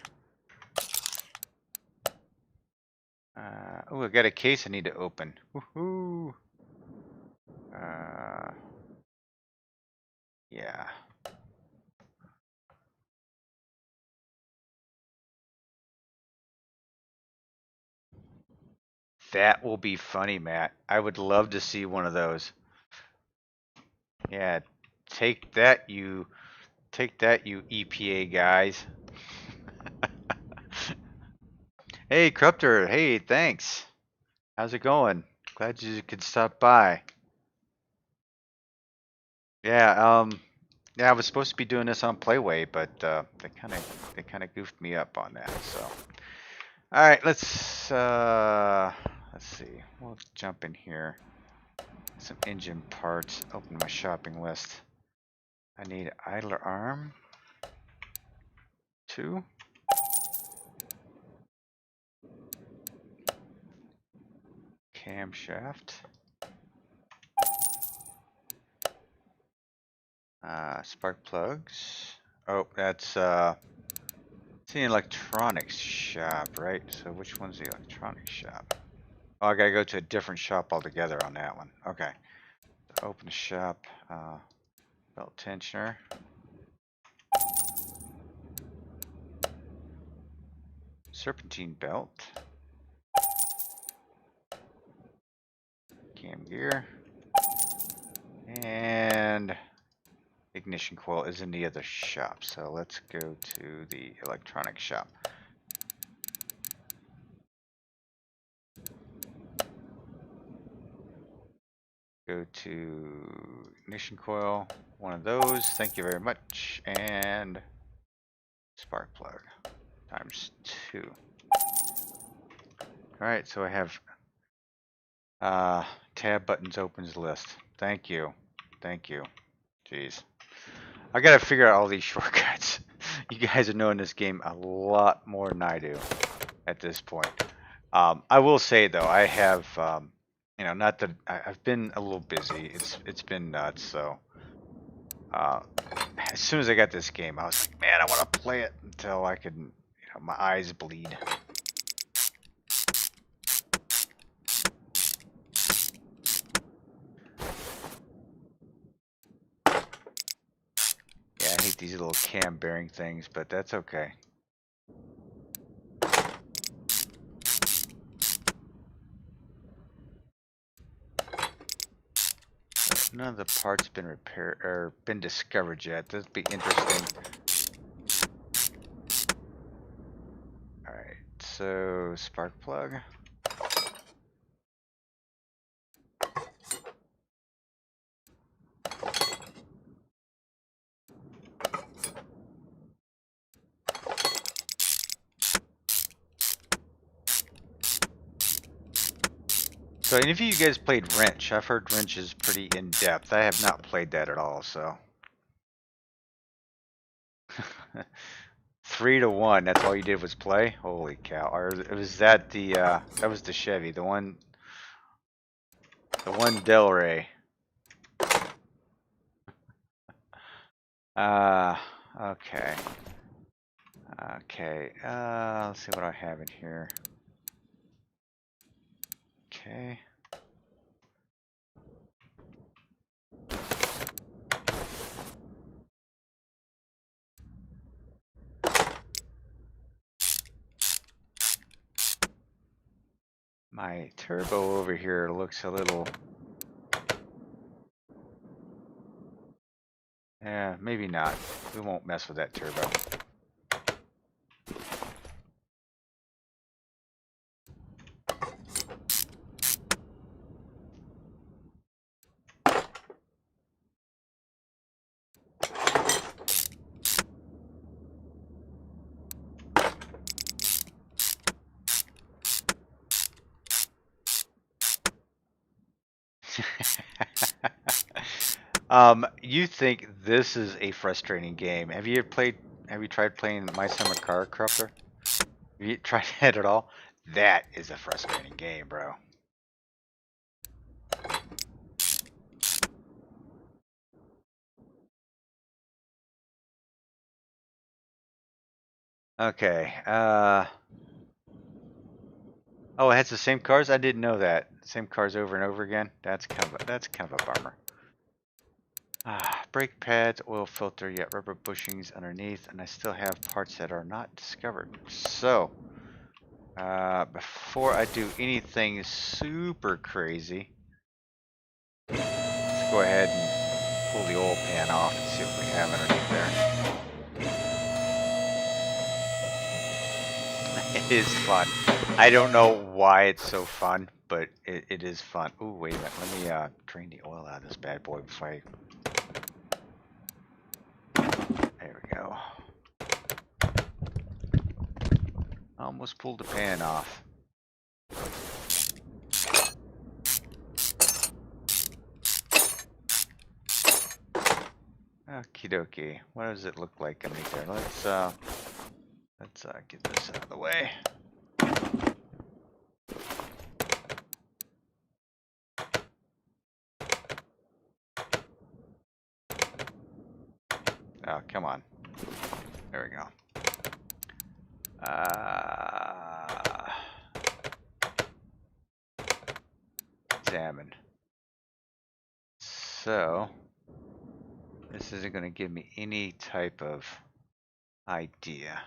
Oh, I got a case I need to open. Woohoo! Yeah. That will be funny, Matt. I would love to see one of those. Yeah, take that, you EPA guys. Hey, Corruptor. Hey, thanks. How's it going? Glad you could stop by. Yeah, yeah, I was supposed to be doing this on Playway, but they kind of goofed me up on that. So, all right, let's see. We'll jump in here. Some engine parts. Open my shopping list. I need idler arm. 2. Camshaft. Spark plugs. Oh, that's it's the electronics shop, right? So which one's the electronics shop? Oh, I gotta go to a different shop altogether on that one. Okay. Open the shop. Belt tensioner. Serpentine belt. Cam gear. And ignition coil is in the other shop. So let's go to the electronics shop. Go to ignition coil, one of those, thank you very much, and spark plug times 2. Alright, so I have tab buttons opens list. Thank you. Thank you. Jeez. I gotta figure out all these shortcuts. You guys are knowing this game a lot more than I do at this point. I will say though, I have you know, not that I've been a little busy. It's been nuts. So as soon as I got this game, I was like, man, I want to play it until I could, you know, my eyes bleed. Yeah, I hate these little cam bearing things, but that's okay. None of the parts been repaired or been discovered yet. This would be interesting. Alright, so spark plug. So any of you guys played Wrench? I've heard Wrench is pretty in-depth. I have not played that at all, so. 3-1, that's all you did was play? Holy cow. Or was that the, that was the Chevy, the one Del Rey. Okay. Okay. Let's see what I have in here. Okay. My turbo over here looks a little... Yeah, maybe not. We won't mess with that turbo. You think this is a frustrating game? Have you tried playing My Summer Car Corruptor? Have you tried it at all? That is a frustrating game, bro. Okay. Oh, it has the same cars? I didn't know that. Same cars over and over again. That's kind of a bummer. Brake pads, oil filter, yet rubber bushings underneath, and I still have parts that are not discovered. So, before I do anything super crazy, let's go ahead and pull the oil pan off and see what we have underneath there. It is fun. I don't know why it's so fun, but it is fun. Ooh, wait a minute. Let me drain the oil out of this bad boy before I... There we go. Almost pulled the pan off. Okie dokie. What does it look like underneath there? Let's get this out of the way. Oh, come on. There we go. Examine. So, this isn't going to give me any type of idea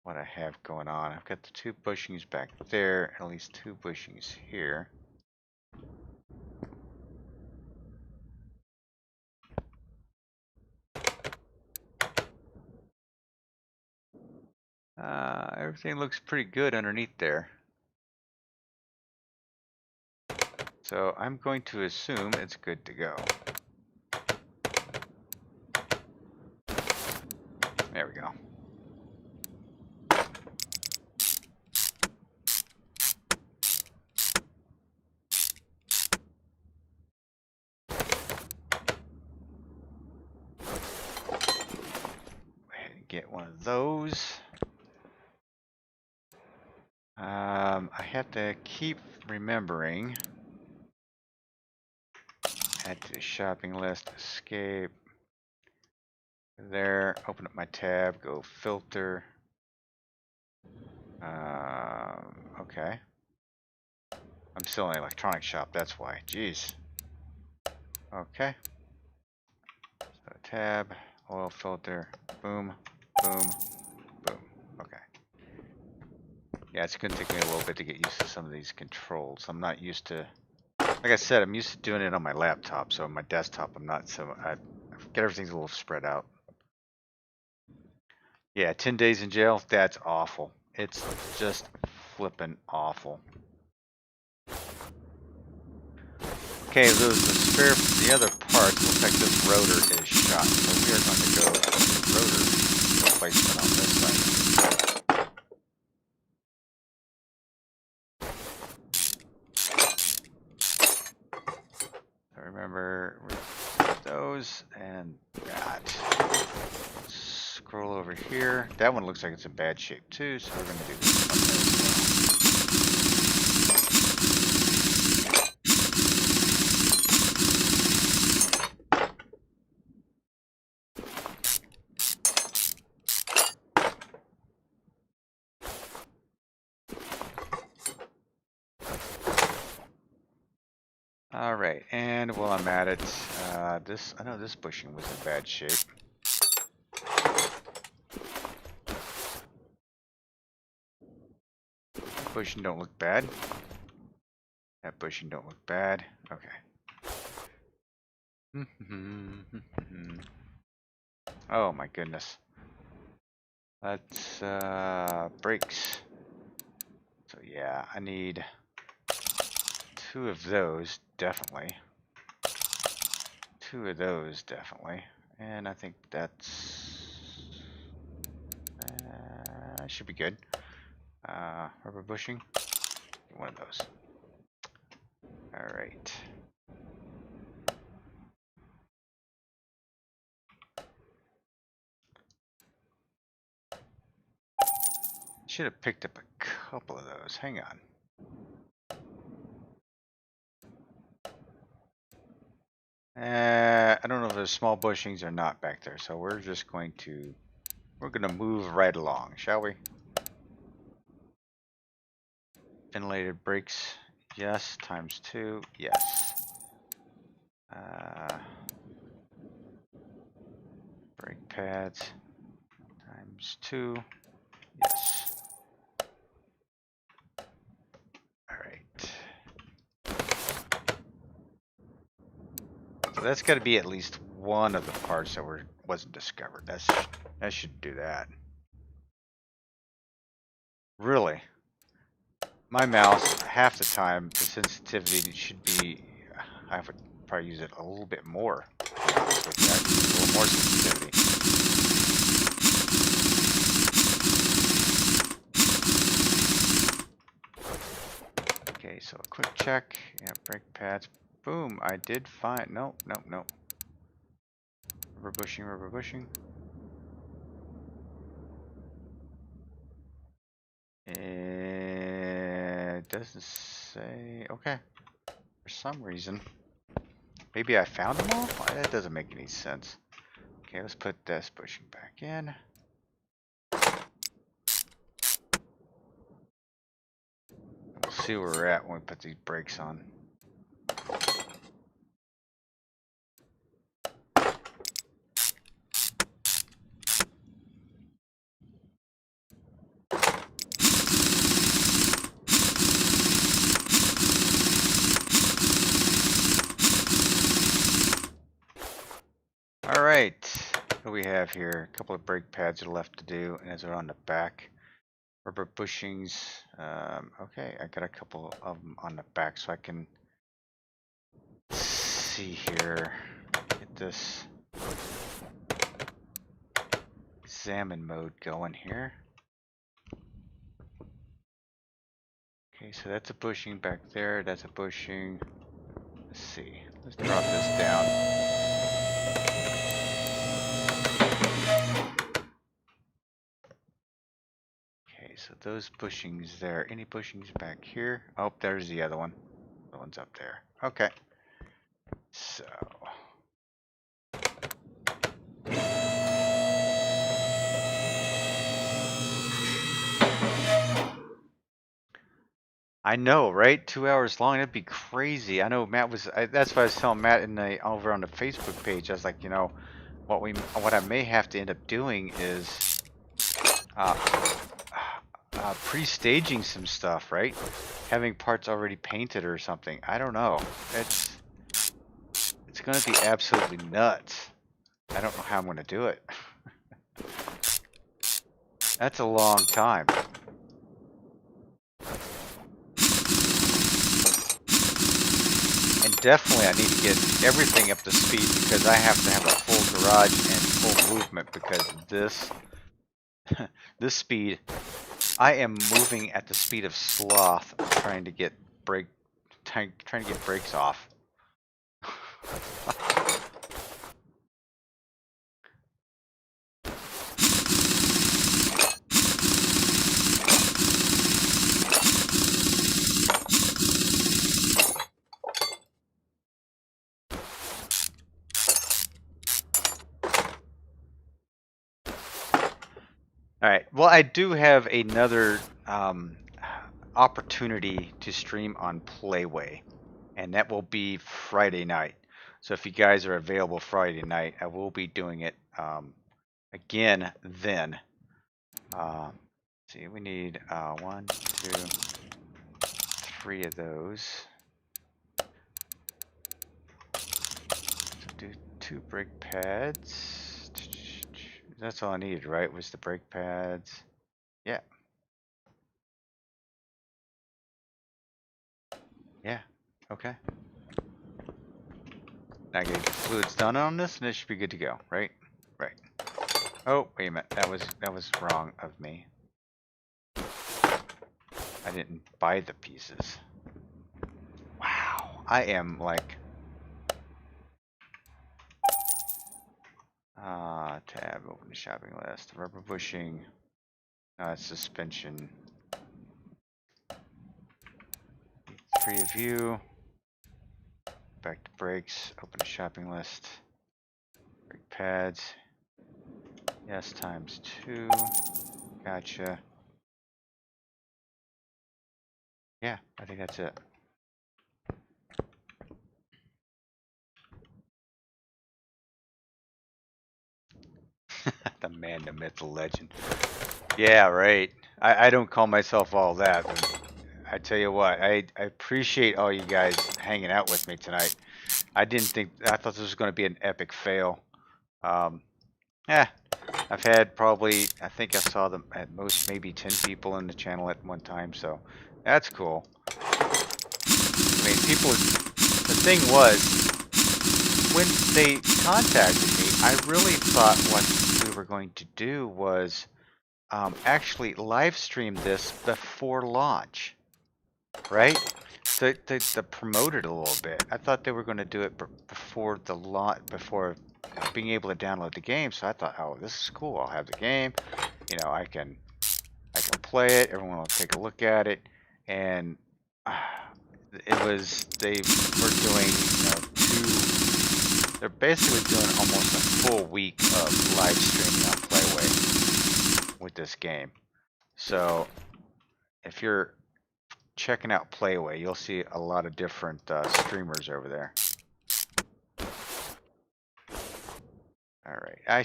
what I have going on. I've got the 2 bushings back there, and at least 2 bushings here. Everything looks pretty good underneath there. So I'm going to assume it's good to go. There we go. Go ahead and get one of those. I have to keep remembering. Add to the shopping list, escape. There, open up my tab, go filter. Okay. I'm still in an electronics shop, that's why. Jeez. Okay. So tab, oil filter, boom, boom, boom. Okay. Yeah, it's gonna take me a little bit to get used to some of these controls. I'm not used to, like I said, I'm used to doing it on my laptop, so on my desktop I'm not so, I get everything's a little spread out. Yeah, 10 days in jail, that's awful. It's just flippin' awful. Okay, the other parts, looks like this rotor is shot, so we are going to go with rotor replacement on this side. So remember those and that. Scroll over here. That one looks like it's in bad shape too, so we're going to do this one as well. All right, and while I'm at it, I know this bushing was in bad shape. Bushing don't look bad. That bushing don't look bad. Okay. Oh my goodness. That's brakes. So yeah, I need 2 of those, definitely. 2 of those, definitely. And I think that's should be good. Rubber bushing. One of those. All right. Should have picked up a couple of those. Hang on. I don't know if there's small bushings or not back there, so we're gonna move right along, shall we? Ventilated brakes, yes. ×2, yes. Brake pads, ×2, yes. All right. So that's got to be at least one of the parts that wasn't discovered. That should do that. Really? My mouse, half the time, the sensitivity should be, I would probably use it a little bit more. A little more sensitivity. Okay, so a quick check. Yeah, brake pads. Boom, I did find, no. Rubber bushing. It doesn't say, okay. For some reason. Maybe I found them all? That doesn't make any sense. Okay, let's put this bushing back in. We'll see where we're at when we put these brakes on. All right, what do we have here? A couple of brake pads are left to do, and as they're on the back. Rubber bushings. Okay, I got a couple of them on the back, so I can see here. Get this examine mode going here. Okay, so that's a bushing back there. That's a bushing. Let's see. Let's drop this down. Okay, so those bushings there. Any bushings back here? Oh, there's the other one. The one's up there. Okay. So. I know, right? 2 hours long. That'd be crazy. I know Matt was. That's what I was telling Matt over on the Facebook page. I was like, you know, what I may have to end up doing is pre-staging some stuff, right? Having parts already painted or something. I don't know. It's gonna be absolutely nuts. I don't know how I'm gonna do it. That's a long time. And definitely I need to get everything up to speed because I have to have a full garage and full movement because this this speed, I am moving at the speed of sloth trying to get brakes off. All right. Well, I do have another opportunity to stream on Playway, and that will be Friday night. So if you guys are available Friday night, I will be doing it again then. See, we need 1, 2, 3 of those. So do 2 brake pads. That's all I needed, right? Was the brake pads? Yeah. Yeah. Okay. Now get the fluids done on this, and it should be good to go, right? Right. Oh, wait a minute. That was wrong of me. I didn't buy the pieces. Wow. I am like tab, open the shopping list. Rubber bushing, suspension. 3 of you. Back to brakes, open the shopping list. Brake pads. Yes, times 2. Gotcha. Yeah, I think that's it. The man, the myth, the legend. Yeah, right. I don't call myself all that, but I tell you what, I appreciate all you guys hanging out with me tonight. I thought this was going to be an epic fail. I've had probably, I think I saw them at most maybe 10 people in the channel at one time, so that's cool. I mean, the thing was, when they contacted me, I really thought what we were going to do was actually live stream this before launch, right? To promote it a little bit. I thought they were going to do it before the launch, before being able to download the game. So I thought, oh, this is cool. I'll have the game. You know, I can play it. Everyone will take a look at it, and they were doing, they're basically doing almost a full week of live streaming on Playway with this game. So if you're checking out Playway, you'll see a lot of different streamers over there. Alright, that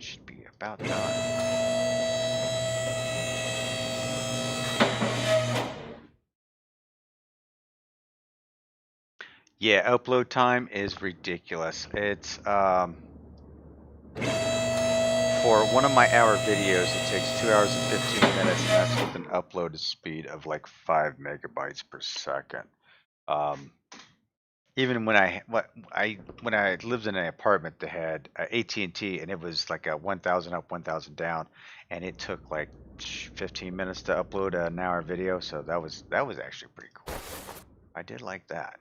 should be about done. Yeah, upload time is ridiculous. It's for one of my hour videos, it takes 2 hours and 15 minutes, and that's with an upload speed of like 5 megabytes per second. Even when I lived in an apartment that had AT&T, and it was like a 1,000 up, 1,000 down, and it took like 15 minutes to upload an hour video. So that was actually pretty cool. I did like that.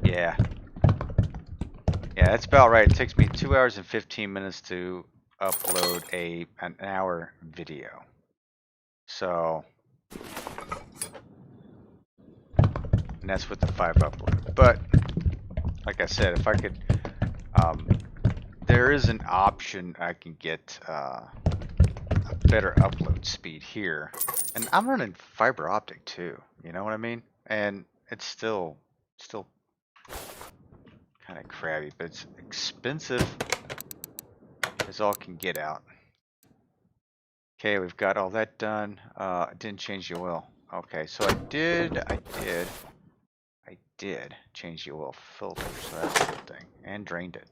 Yeah. Yeah, that's about right. It takes me 2 hours and 15 minutes to upload an hour video. So, and that's with the 5 upload. But like I said, if I could, there is an option I can get a better upload speed here, and I'm running fiber optic too. You know what I mean? And it's still kind of crabby, but it's expensive as all can get out. Okay, we've got all that done. I didn't change the oil. Okay, so I did change the oil filter, so that's a good thing, and drained it.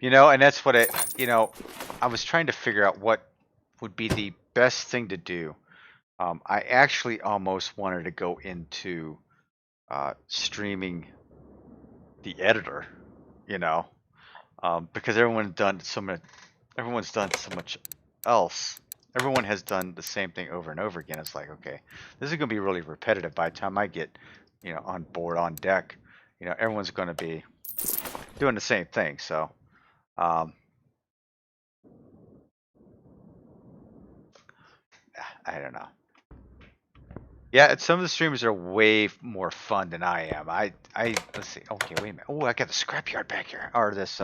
You know, and that's what I was trying to figure out what would be the best thing to do. I actually almost wanted to go into streaming the editor, because everyone's done so much else. Everyone has done the same thing over and over again. It's like, okay, this is going to be really repetitive. By the time I get, on board, on deck, everyone's going to be doing the same thing. So, I don't know. Yeah, some of the streamers are way more fun than I am. Let's see. Okay, wait a minute. Oh, I got the scrapyard back here, or this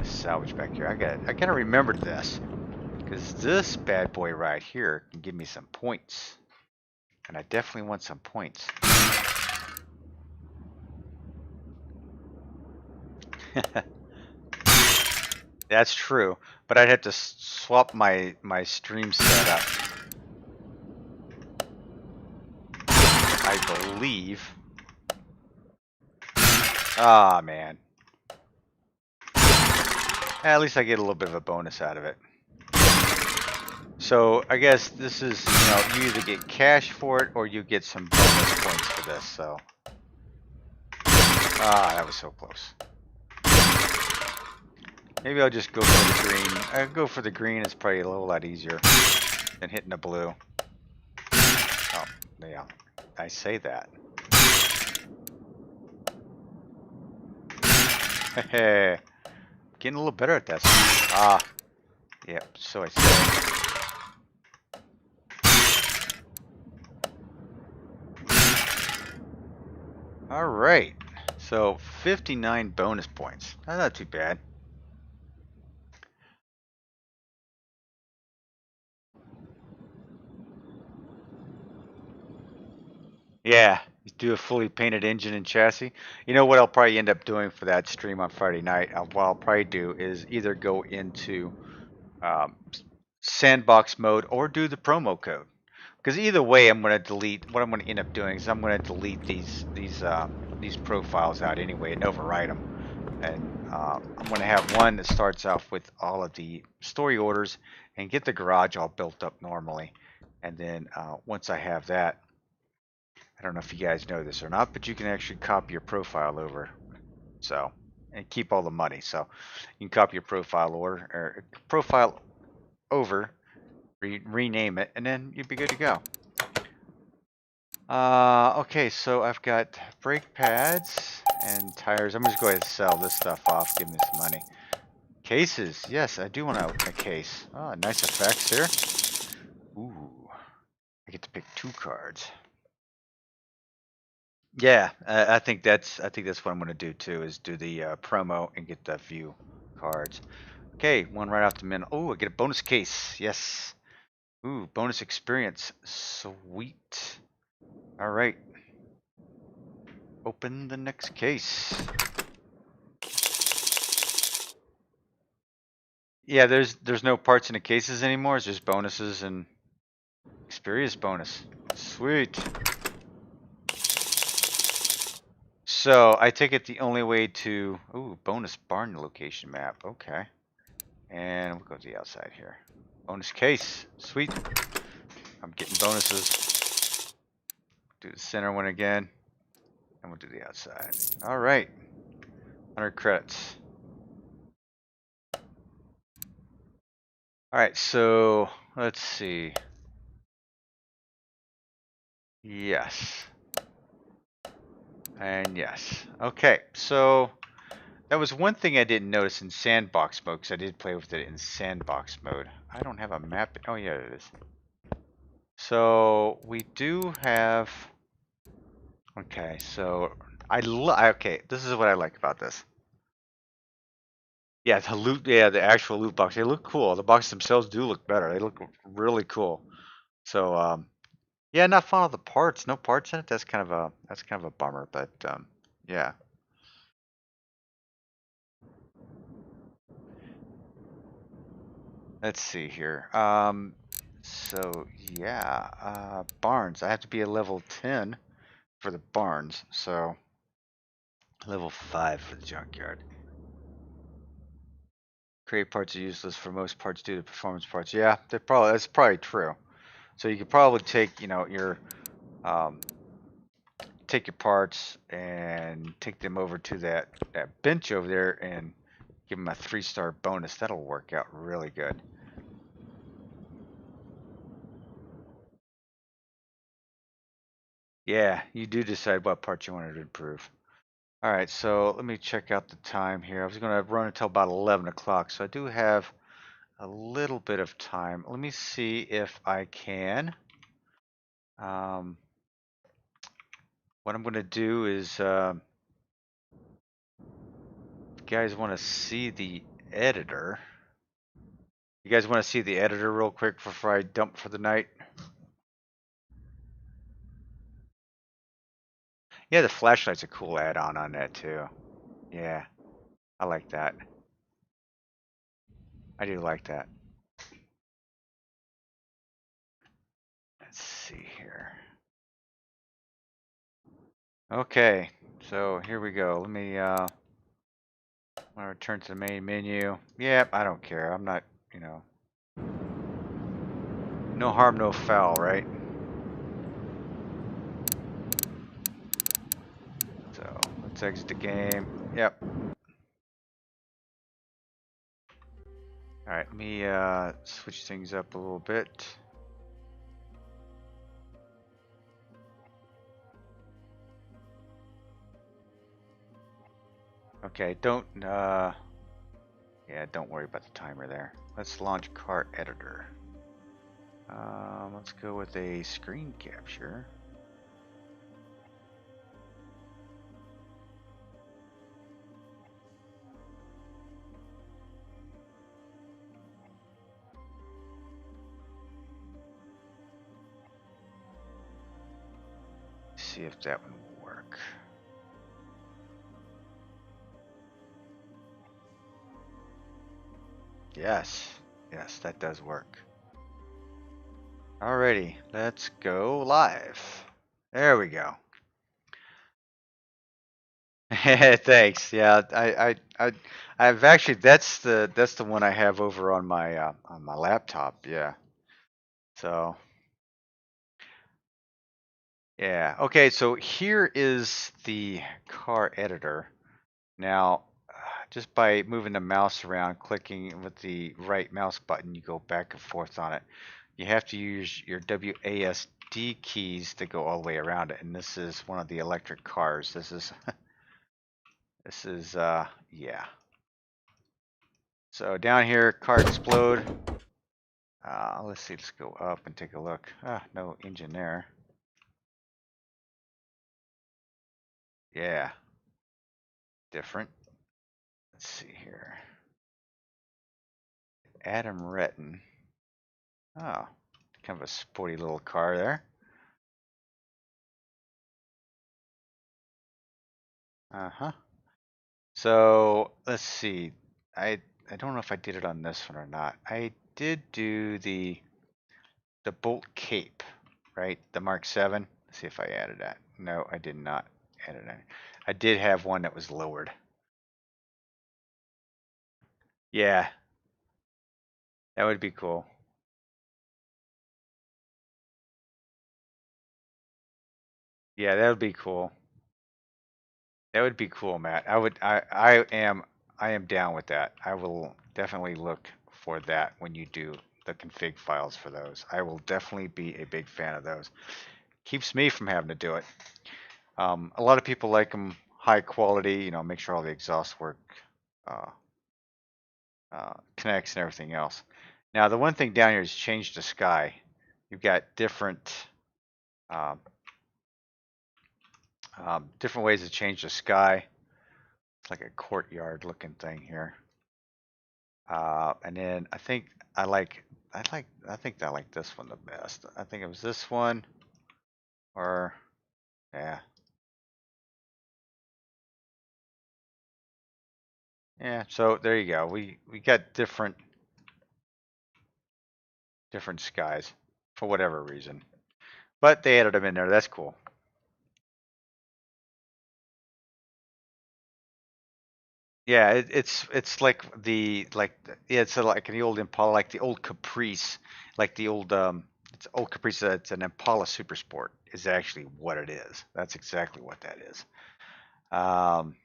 salvage back here. I gotta remember this, because this bad boy right here can give me some points, and I definitely want some points. That's true, but I'd have to swap my stream setup. I believe. Ah, man. At least I get a little bit of a bonus out of it. So I guess this is, you either get cash for it or you get some bonus points for this. So, that was so close. Maybe I'll just go for the green. Go for the green. It's probably a little lot easier than hitting the blue. Oh, yeah. I say that. Hey, getting a little better at that. Ah, yep. So I say. All right. So 59 bonus points. That's not too bad. Yeah, do a fully painted engine and chassis. You know what I'll probably end up doing for that stream on Friday night? What I'll probably do is either go into sandbox mode or do the promo code. Because either way, I'm going to delete. What I'm going to end up doing is I'm going to delete these profiles out anyway and overwrite them. And I'm going to have one that starts off with all of the story orders and get the garage all built up normally. And then once I have that, I don't know if you guys know this or not, but you can actually copy your profile over. So, and keep all the money. So you can copy your profile over, rename it, and then you'd be good to go. Okay, so I've got brake pads and tires. I'm just going to sell this stuff off, give me some money. Cases, yes, I do want to open a case. Oh, nice effects here. Ooh, I get to pick 2 cards. Yeah, I think that's what I'm going to do too. Is do the promo and get the view cards. Okay, one right off the menu. Oh, I get a bonus case. Yes. Ooh, bonus experience. Sweet. All right. Open the next case. Yeah, there's no parts in the cases anymore. It's just bonuses and experience bonus. Sweet. So I take it the only way to bonus barn location map. Okay, and we'll go to the outside here. Bonus case. Sweet. I'm getting bonuses. Do the center one again, and we'll do the outside. All right. 100 credits. All right, so let's see. Yes. And yes. Okay, so that was one thing I didn't notice in sandbox mode, because I did play with it in sandbox mode. I don't have a map. Oh, yeah, it is. So we do have. Okay, so okay, this is what I like about this. Yeah, the loot. Yeah, the actual loot box. They look cool. The boxes themselves do look better. They look really cool. So yeah, not fond of the parts. No parts in it. That's kind of a bummer. But yeah. Let's see here. So yeah, barns. I have to be a level 10 for the barns. So level 5 for the junkyard. Create parts are useless for most parts due to performance parts. Yeah, that's probably true. So you could probably take your take your parts and take them over to that bench over there and give them a 3-star bonus. That'll work out really good. Yeah, you do decide what parts you want to improve. All right, so let me check out the time here. I was going to run until about 11 o'clock, so I do have a little bit of time. Let me see if I can what I'm going to do is, if you guys want to see the editor, you guys want to see the editor real quick before I dump for the night? Yeah, the flashlight's a cool add-on on that too. Yeah, I like that. I do like that. Let's see here. Okay, so here we go. Let me want to return to the main menu. Yep, I don't care. I'm not, you know, no harm, no foul, right? So let's exit the game. Yep. All right, let me switch things up a little bit. Okay, don't yeah, don't worry about the timer there. Let's launch car editor. Let's go with a screen capture. See if that one will work. Yes, yes, that does work. Alrighty, let's go live. There we go. Thanks. Yeah, I've actually that's the one I have over on my laptop. Yeah. So yeah. Okay. So here is the car editor. Now, just by moving the mouse around, clicking with the right mouse button, you go back and forth on it. You have to use your WASD keys to go all the way around it. And this is one of the electric cars. This is yeah. So down here, car explode. Let's see, let's go up and take a look. No engine there. Yeah, different. Let's see here. Adam Retton. Oh, kind of a sporty little car there. Uh-huh. So let's see. I don't know if I did it on this one or not. I did do the bolt cape, right? The Mark 7. Let's see if I added that. No, I did not add it. I did have one that was lowered. Yeah, that would be cool. Yeah, that would be cool. That would be cool, Matt. I am down with that. I will definitely look for that when you do the config files for those. I will definitely be a big fan of those. Keeps me from having to do it. A lot of people like them high quality, you know, make sure all the exhaust work uh, connects and everything else. Now, the one thing down here is change the sky. You've got um, different ways to change the sky. It's like a courtyard looking thing here. And then I think I like this one the best. I think it was this one, or yeah, yeah. So there you go. We got different skies for whatever reason, but they added them in there. That's cool. Yeah, it's like yeah, it's like the old Impala, like the old Caprice, like the old it's old Caprice. It's an Impala Super Sport is actually what it is. That's exactly what that is. Um,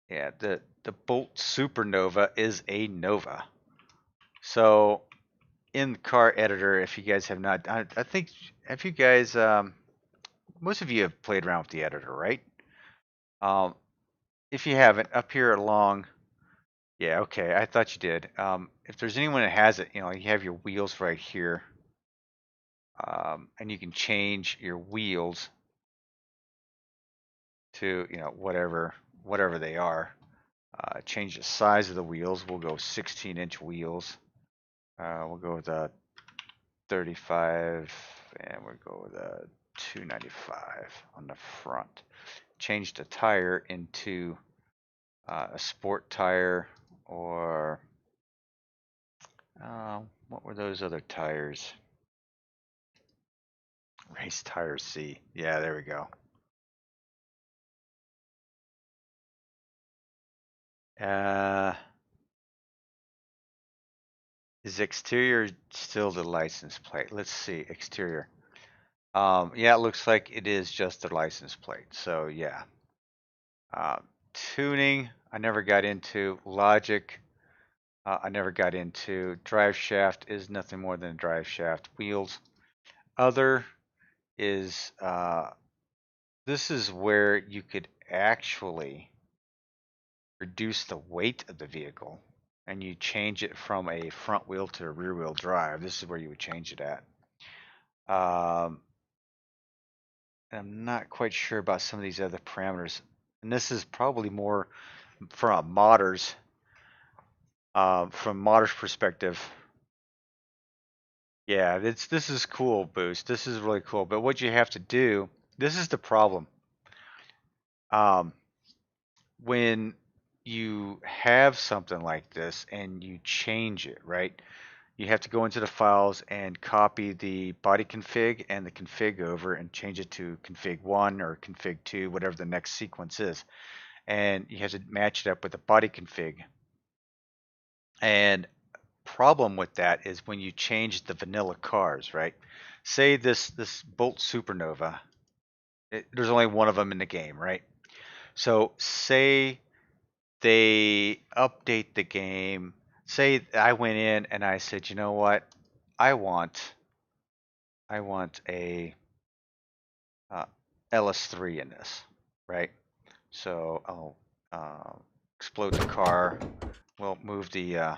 yeah, the Bolt Supernova is a Nova. So in the car editor, if you guys have not, I think if you guys, most of you have played around with the editor, right? Um, if you haven't, up here along. Yeah, okay. I thought you did. If there's anyone that has it, you know, you have your wheels right here. And you can change your wheels to, you know, whatever they are. Change the size of the wheels. We'll go 16-inch wheels. We'll go with a 35, and we'll go with a 295 on the front. Change the tire into a sport tire, or what were those other tires? Race tire C. Yeah, there we go. Is exterior still the license plate? Let's see, exterior. Yeah, it looks like it is just the license plate. So yeah. Tuning, I never got into. Logic, I never got into. Drive shaft is nothing more than a drive shaft. Wheels. Other is, this is where you could actually reduce the weight of the vehicle, and you change it from a front wheel to a rear wheel drive. This is where you would change it at. I'm not quite sure about some of these other parameters, and this is probably more from modders. From modders' perspective, yeah, this is cool, Boost. This is really cool. But what you have to do, this is the problem. When you have something like this and you change it, right? You have to go into the files and copy the body config and the config over and change it to config 1 or config 2, whatever the next sequence is. And you have to match it up with the body config. And problem with that is when you change the vanilla cars, right? Say this Bolt Supernova, there's only one of them in the game, right? So say they update the game. Say I went in and I said, you know what? I want a LS3 in this, right? So I'll explode the car. We'll move the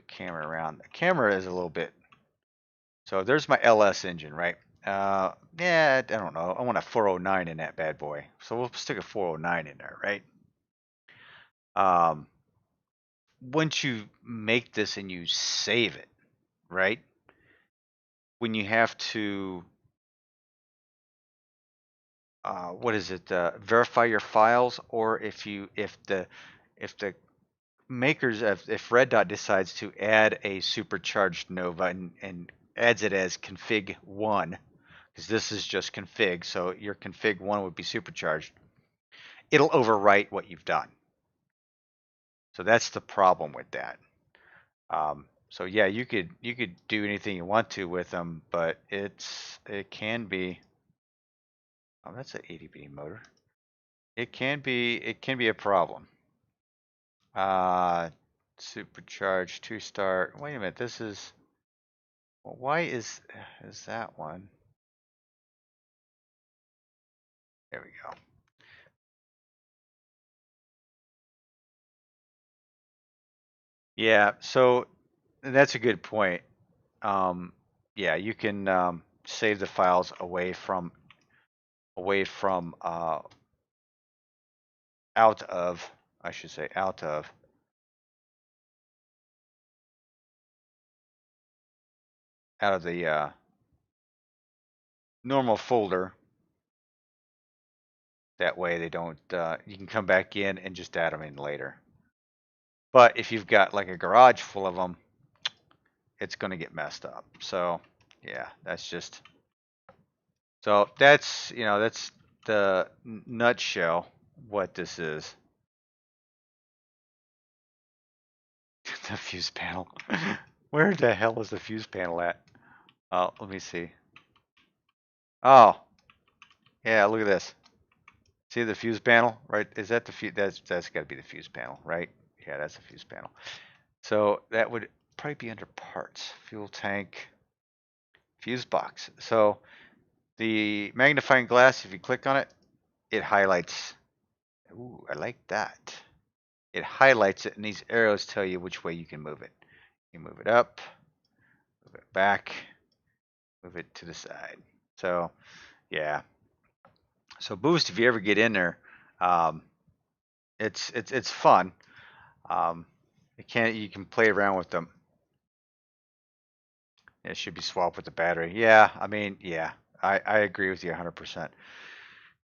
camera around. The camera is a little bit. So there's my LS engine, right? Yeah, I don't know. I want a 409 in that bad boy. So we'll stick a 409 in there, right? Once you make this and you save it, right? When you have to, what is it? Verify your files, or if the makers, if Red Dot decides to add a supercharged Nova and adds it as config 1, because this is just config, so your config 1 would be supercharged, it'll overwrite what you've done. So that's the problem with that. So yeah, you could do anything you want to with them, but it can be. Oh, that's an 80B motor. It can be a problem. Supercharged 2-star. Wait a minute, this is. Well, why is that one? There we go. Yeah, so that's a good point. Yeah, you can save the files away from out of, I should say, out of the normal folder. That way they don't, you can come back in and just add them in later. But if you've got like a garage full of them, it's going to get messed up. So yeah, that's just, so that's, you know, that's the nutshell what this is. The fuse panel. Where the hell is the fuse panel at? Oh, let me see. Oh, yeah, look at this. See the fuse panel, right? Is that the fuse? That's got to be the fuse panel, right? Yeah, that's the fuse panel. So that would probably be under parts, fuel tank, fuse box. So the magnifying glass, if you click on it, it highlights. Ooh, I like that. It highlights it, and these arrows tell you which way you can move it. You move it up, move it back, Move it to the side. So yeah. So Boost, if you ever get in there, um, it's fun. Um, you can play around with them. It should be swapped with the battery. Yeah, I mean, yeah, I agree with you 100%.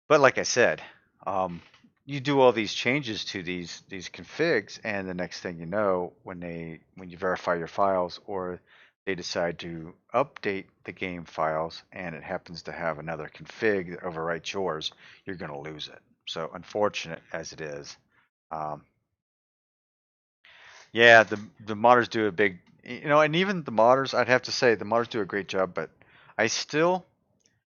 But like I said, um, you do all these changes to these configs, and the next thing you know, when you verify your files, or they decide to update the game files, and it happens to have another config that overwrites yours, you're going to lose it. So unfortunate as it is, um, yeah, the modders do a big, and even the modders, I'd have to say the modders do a great job, but I still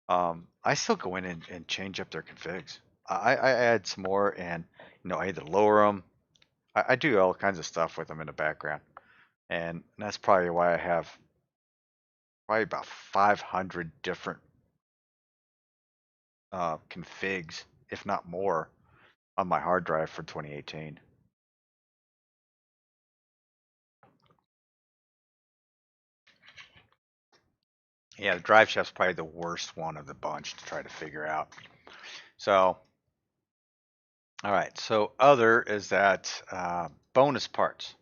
I still go in and change up their configs. I add some more, and I either lower them. I do all kinds of stuff with them in the background, and that's probably why I have probably about 500 different configs, if not more, on my hard drive for 2018. Yeah, the drive shaft's probably the worst one of the bunch to try to figure out. So, all right. So other is that bonus parts.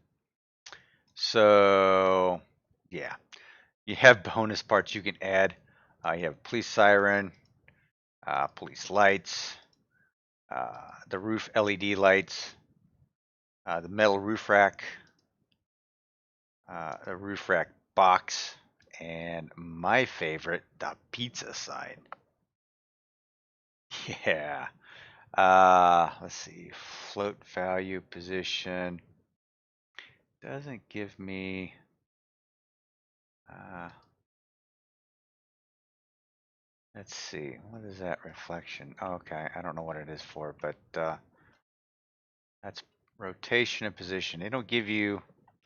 So yeah, you have bonus parts you can add. You have police siren, police lights, the roof LED lights, the metal roof rack, the roof rack box, and my favorite, the pizza sign. Yeah. Let's see. Float value position doesn't give me. Uh, let's see. What is that reflection? Oh, okay, I don't know what it is for, but that's rotation and position. They don't give you.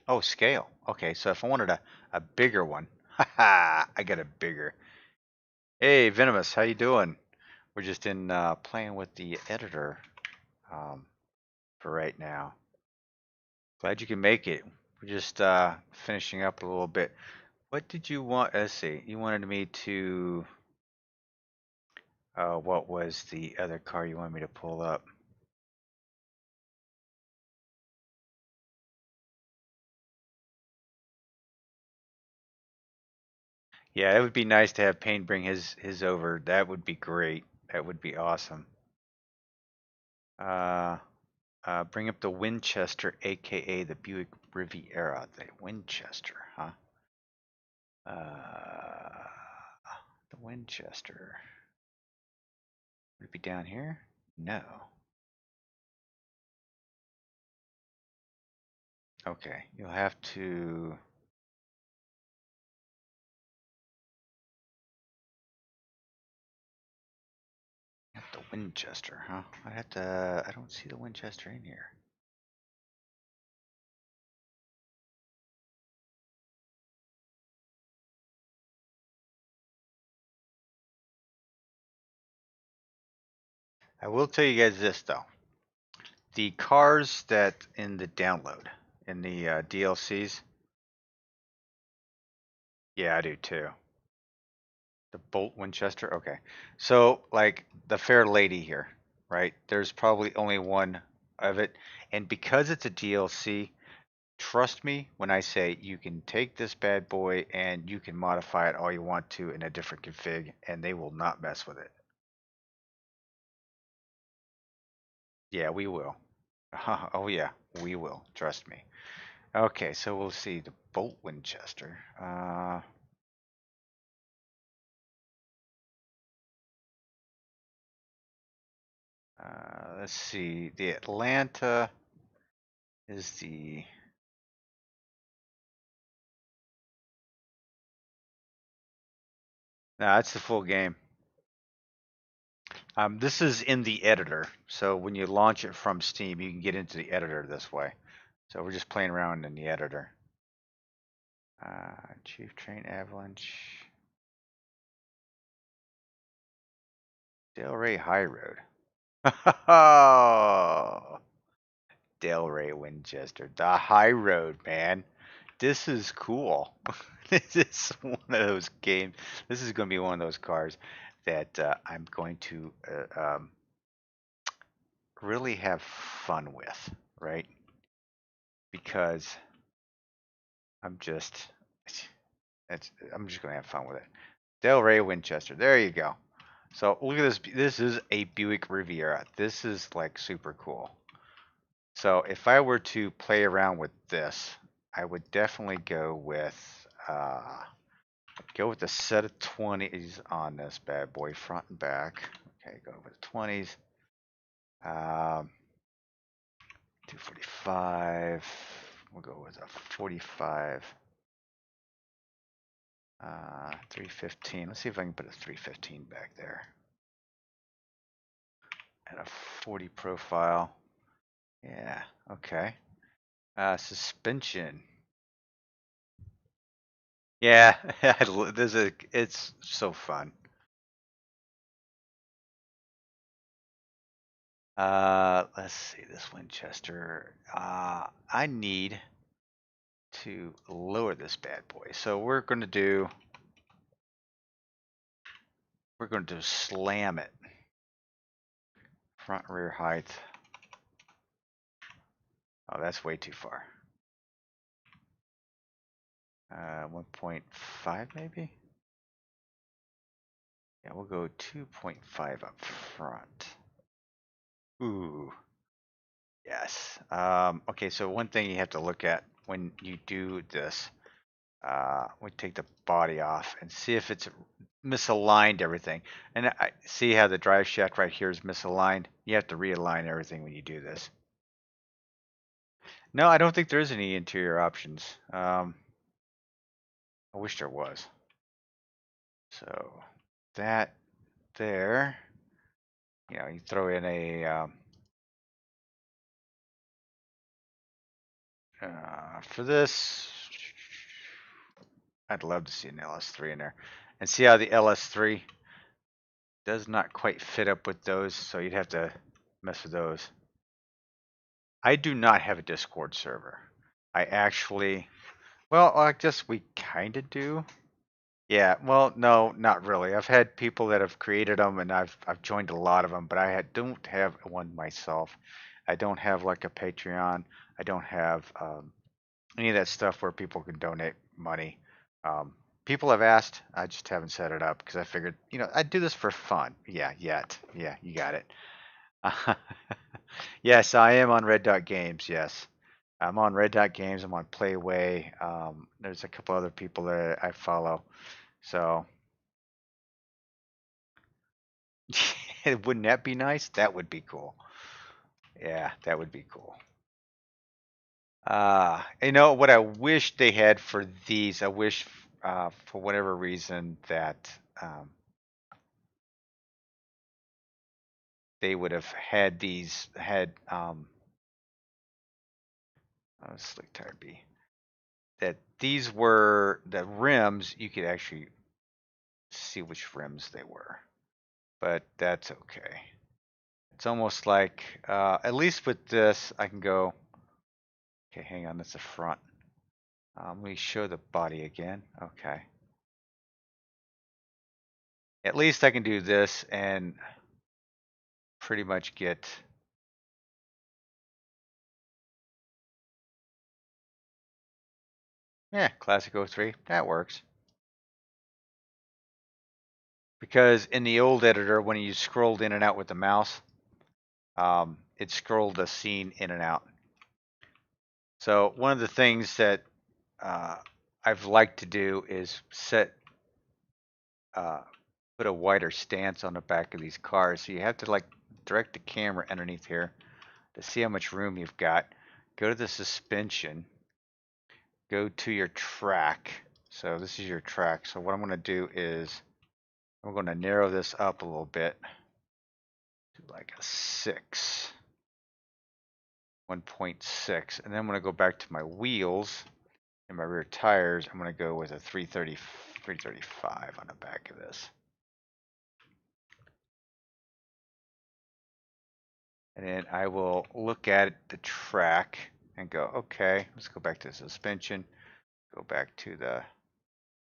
Oh, scale. Okay, so if I wanted a bigger one, haha, I got a bigger. Hey, Venomous, how you doing? We're just in playing with the editor um, for right now. Glad you can make it. We're just finishing up a little bit. What did you want? Let's see. You wanted me to. What was the other car you wanted me to pull up? Yeah, it would be nice to have Payne bring his over. That would be great. That would be awesome. Uh, bring up the Winchester, aka the Buick Riviera. The Winchester, huh? Uh, the Winchester. Would it be down here? No. Okay, you'll have to. The Winchester, huh? I have to. I don't see the Winchester in here. I will tell you guys this though: the cars that in the download in the DLCs. Yeah, I do too. The Bolt Winchester. Okay, so like the Fair Lady here, right? There's probably only one of it, and because it's a DLC, trust me when I say you can take this bad boy and you can modify it all you want to in a different config, and they will not mess with it. Yeah, we will. Oh yeah, we will. Trust me. Okay, so we'll see the Bolt Winchester. Let's see. The Atlanta is the. No, that's the full game. This is in the editor, so when you launch it from Steam, you can get into the editor this way. So we're just playing around in the editor. Chief Train Avalanche. Delray High Road. Oh, Delray Winchester. The High Road, man. This is cool. This is one of those games. This is going to be one of those cars that I'm going to really have fun with, right? Because I'm just, I'm just going to have fun with it. Del Rey Winchester. There you go. So look at this. This is a Buick Riviera. This is like super cool. So if I were to play around with this, I would definitely go with the set of 20s on this bad boy, front and back. Okay, go with the 20s. 245. We'll go with a 45. 315. Let's see if I can put a 315 back there. And a 40 profile. Yeah, okay. Suspension. Yeah, it's so fun. Let's see this Winchester. I need to lower this bad boy. So we're going to slam it. Front rear height. Oh, that's way too far. 1.5 maybe? Yeah, we'll go 2.5 up front. Ooh. Yes. Okay, so one thing you have to look at when you do this, we take the body off and see if it's misaligned everything. And I see how the drive shaft right here is misaligned. You have to realign everything when you do this. No, I don't think there is any interior options. I wish there was. So that there, you throw in a for this. I'd love to see an LS3 in there, and see how the LS3 does not quite fit up with those. So you'd have to mess with those. I do not have a Discord server. I actually, well, I guess we kind of do. Yeah, well, no, not really. I've had people that have created them, and I've joined a lot of them, but don't have one myself. I don't have like a Patreon. I don't have any of that stuff where people can donate money. People have asked. I just haven't set it up because I figured, I'd do this for fun. Yeah, you got it. Yes, I am on Red Dot Games. Yes, I'm on Red Dot Games. I'm on Playway. There's a couple other people that I follow. So, wouldn't that be nice? That would be cool. Yeah, that would be cool. What I wish they had for these, I wish, for whatever reason, that they would have had these, slick tire B, that these were the rims, you could actually see which rims they were, but that's okay. It's almost like, at least with this, I can go, okay, hang on, that's the front. Let me show the body again. Okay. At least I can do this and pretty much get, yeah, classic 03. That works. Because in the old editor, when you scrolled in and out with the mouse, it scrolled the scene in and out. So one of the things that I've liked to do is put a wider stance on the back of these cars. So you have to like direct the camera underneath here to see how much room you've got. Go to the suspension. Go to your track. So this is your track. So what I'm going to do is I'm going to narrow this up a little bit to like a 6. 1.6, and then I'm going to go back to my wheels and my rear tires. I'm going to go with a 335 on the back of this. And then I will look at the track and go, okay, let's go back to the suspension. go back to the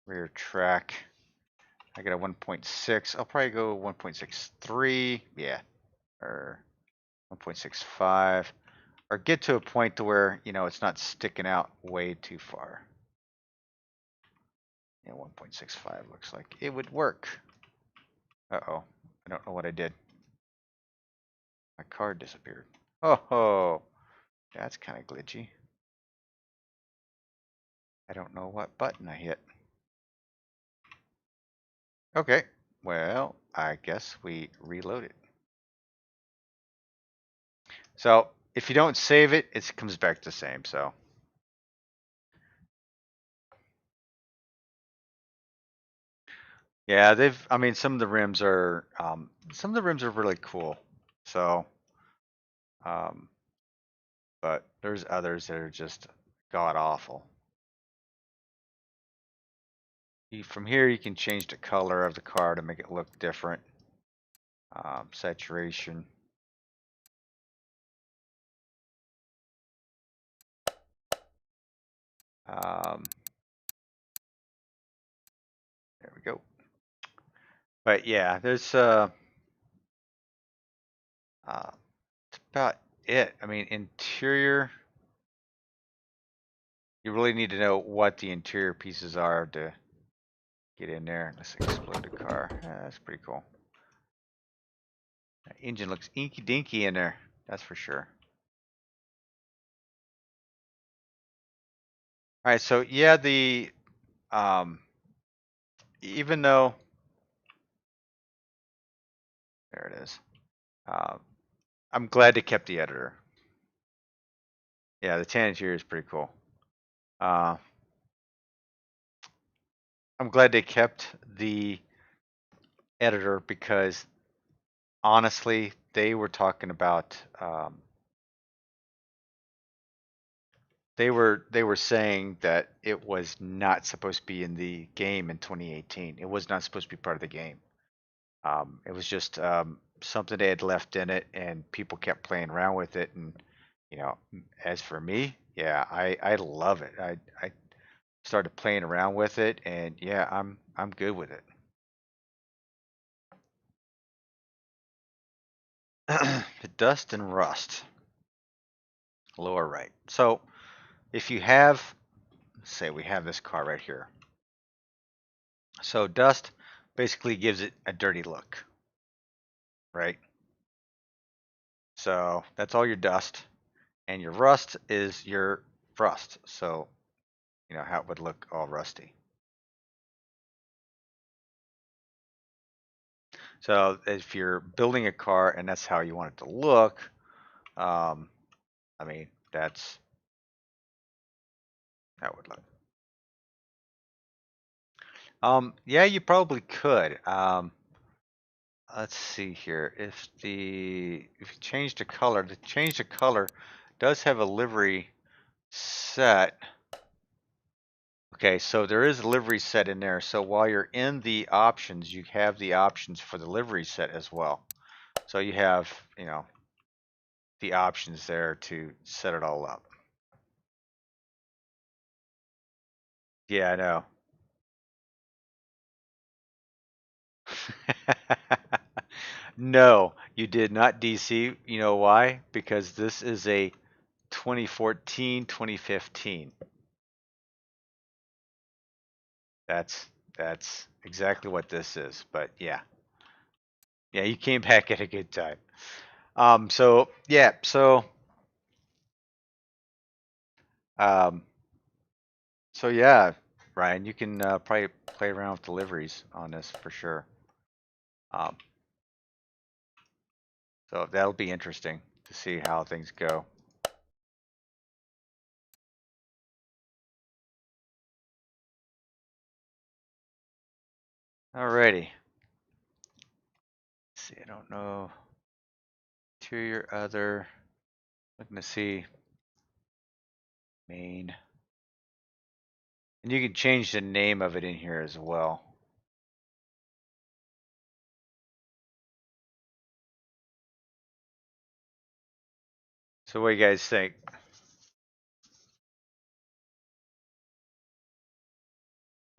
rear track. I got a 1.6. I'll probably go 1.63. Yeah, or 1.65, or get to a point to where, you know, it's not sticking out way too far. Yeah, 1.65 looks like it would work. Uh-oh, I don't know what I did. My card disappeared. Oh, that's kind of glitchy. I don't know what button I hit. Okay, well, I guess we reload it. So if you don't save it, it comes back the same. So yeah, I mean, some of the rims are really cool. So, um, but there's others that are just god awful. From here, you can change the color of the car to make it look different. Saturation. There we go. But yeah, there's that's about it. I mean, interior. You really need to know what the interior pieces are to get in there. Let's explode the car. That's pretty cool. That engine looks inky dinky in there. That's for sure. All right, so yeah, even though there it is, I'm glad they kept the editor. Yeah, the tan interior is pretty cool. I'm glad they kept the editor because honestly, they were talking about they were saying that it was not supposed to be in the game in 2018. It was not supposed to be part of the game. It was just something they had left in it, and people kept playing around with it. And you know, as for me, yeah, I love it. I started playing around with it, and yeah, I'm good with it. The dust and rust, lower right. So if you have, say, we have this car right here. So dust basically gives it a dirty look, right? So that's all your dust, and your rust is your rust. So you know how it would look all rusty. So if you're building a car and that's how you want it to look, I mean that's how it would look. Yeah, you probably could. Let's see here. If you change the color, does have a livery set. Okay, so there is a livery set in there. So while you're in the options, you have the options for the livery set as well. So you have, you know, the options there to set it all up. Yeah, I know. No, you did not DC. You know why? Because this is a 2014, 2015. That's exactly what this is. But yeah. Yeah, you came back at a good time. So yeah, um so yeah, Ryan, you can probably play around with deliveries on this for sure. Um so that'll be interesting to see how things go. Alrighty. Let's see, I don't know. Interior other. Looking to see main. And you can change the name of it in here as well. So what do you guys think?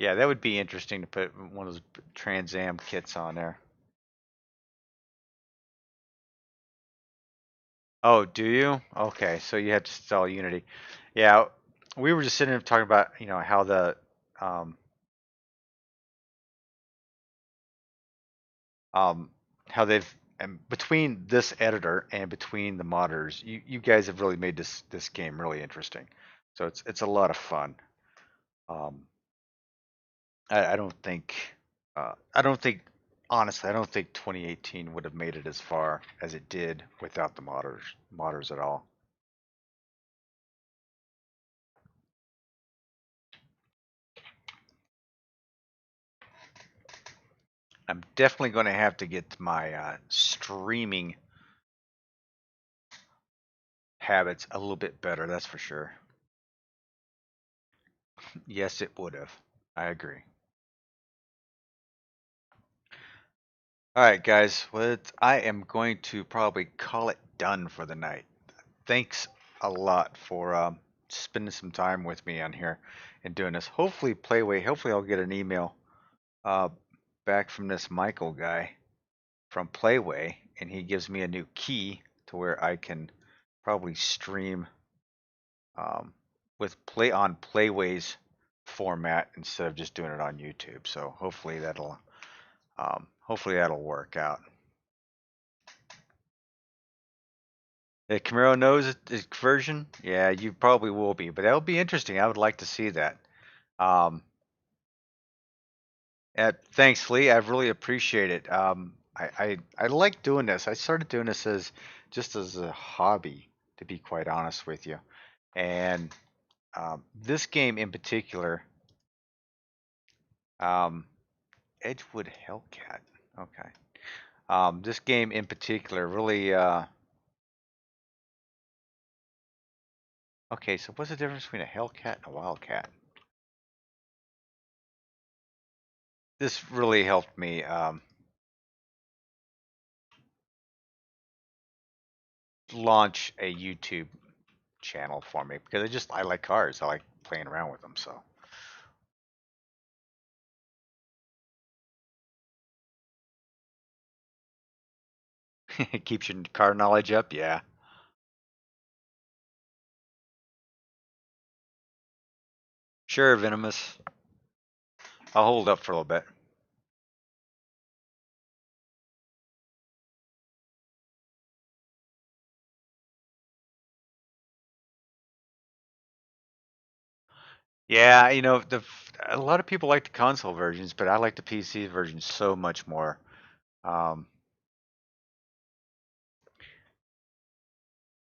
Yeah, that would be interesting to put one of those Trans Am kits on there. Oh, do you? Okay, so you have to install Unity. Yeah, we were just sitting there talking about, how the um, um, how they've and between this editor and between the modders, you guys have really made this game really interesting. So it's a lot of fun. Um, I don't think I don't think honestly I don't think 2018 would have made it as far as it did without the modders at all. I'm definitely going to have to get my streaming habits a little bit better. That's for sure. Yes, it would have. I agree. All right, guys. Well, I am going to probably call it done for the night. Thanks a lot for spending some time with me on here and doing this. Hopefully, Playway. Hopefully, I'll get an email uh, back from this Michael guy from Playway, and he gives me a new key to where I can probably stream um, with Playway's format instead of just doing it on YouTube. So hopefully that'll work out. The Camaro knows its version. Yeah, you probably will be, but that'll be interesting. I would like to see that. Um, Thanks, Lee. I really appreciate it. I like doing this. I started doing this as just as a hobby, to be quite honest with you. And this game in particular, um, Edgewood Hellcat. Okay. This game in particular really. Okay, so what's the difference between a Hellcat and a Wildcat? This really helped me launch a YouTube channel for me because I like cars. I like playing around with them. So it keeps your car knowledge up. Yeah, sure, Venomous. I'll hold up for a little bit. Yeah, a lot of people like the console versions, but I like the PC version so much more. Um,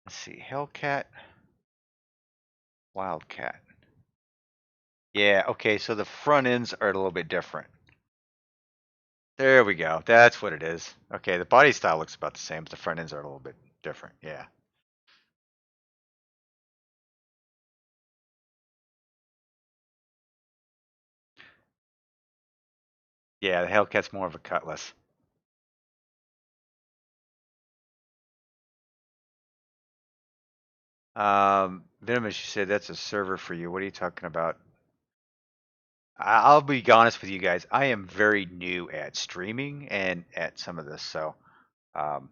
let's see, Hellcat, Wildcat. Yeah, okay, so the front ends are a little bit different. There we go. That's what it is. Okay, the body style looks about the same, but the front ends are a little bit different. Yeah. Yeah, the Hellcat's more of a Cutlass. Venomous, you said that's a server for you. What are you talking about? I'll be honest with you guys. I am very new at streaming and at some of this, so um,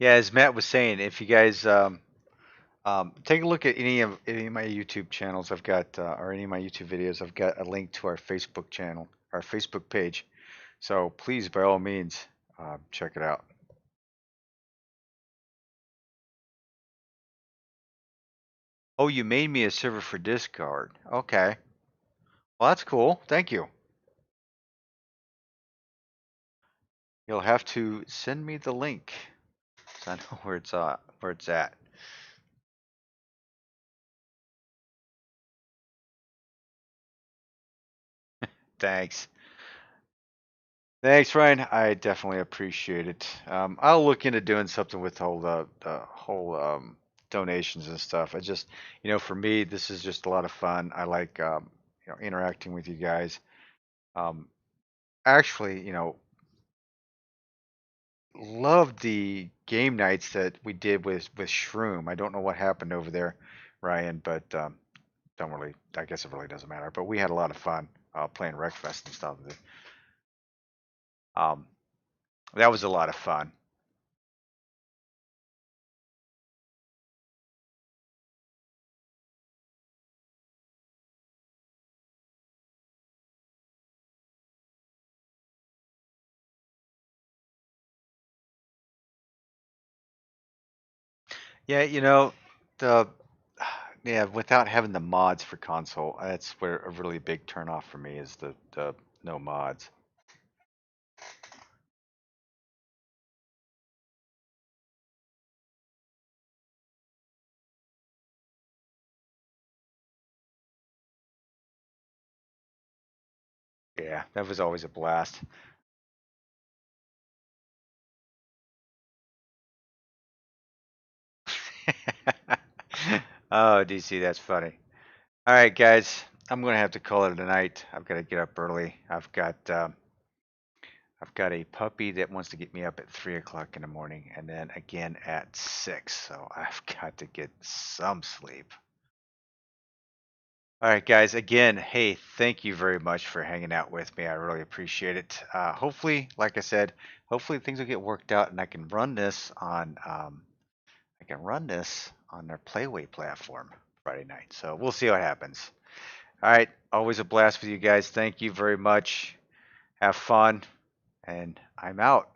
yeah. As Matt was saying, if you guys take a look at any of my YouTube channels, I've got or any of my YouTube videos, I've got a link to our Facebook channel, our Facebook page. So please, by all means, check it out. Oh, you made me a server for Discord. Okay. Well, that's cool. Thank you. You'll have to send me the link so I know where it's at. Thanks. Thanks, Ryan. I definitely appreciate it. I'll look into doing something with the whole donations and stuff. For me, this is just a lot of fun. I like interacting with you guys. Um, actually, loved the game nights that we did with Shroom. I don't know what happened over there, Ryan, but don't really. I guess it really doesn't matter. But we had a lot of fun playing Wreckfest and stuff. Um, that was a lot of fun. Yeah, the yeah, without having the mods for console, that's where a really big turnoff for me is the no mods. Yeah, that was always a blast. Oh, DC, that's funny. All right, guys, I'm gonna have to call it a night. I've got to get up early. I've got a puppy that wants to get me up at 3 o'clock in the morning, and then again at 6. So I've got to get some sleep. All right, guys. Again, hey, thank you very much for hanging out with me. I really appreciate it. Hopefully, like I said, hopefully things will get worked out, and I can run this on their Playway platform Friday night. So we'll see what happens. All right, always a blast with you guys. Thank you very much. Have fun, and I'm out.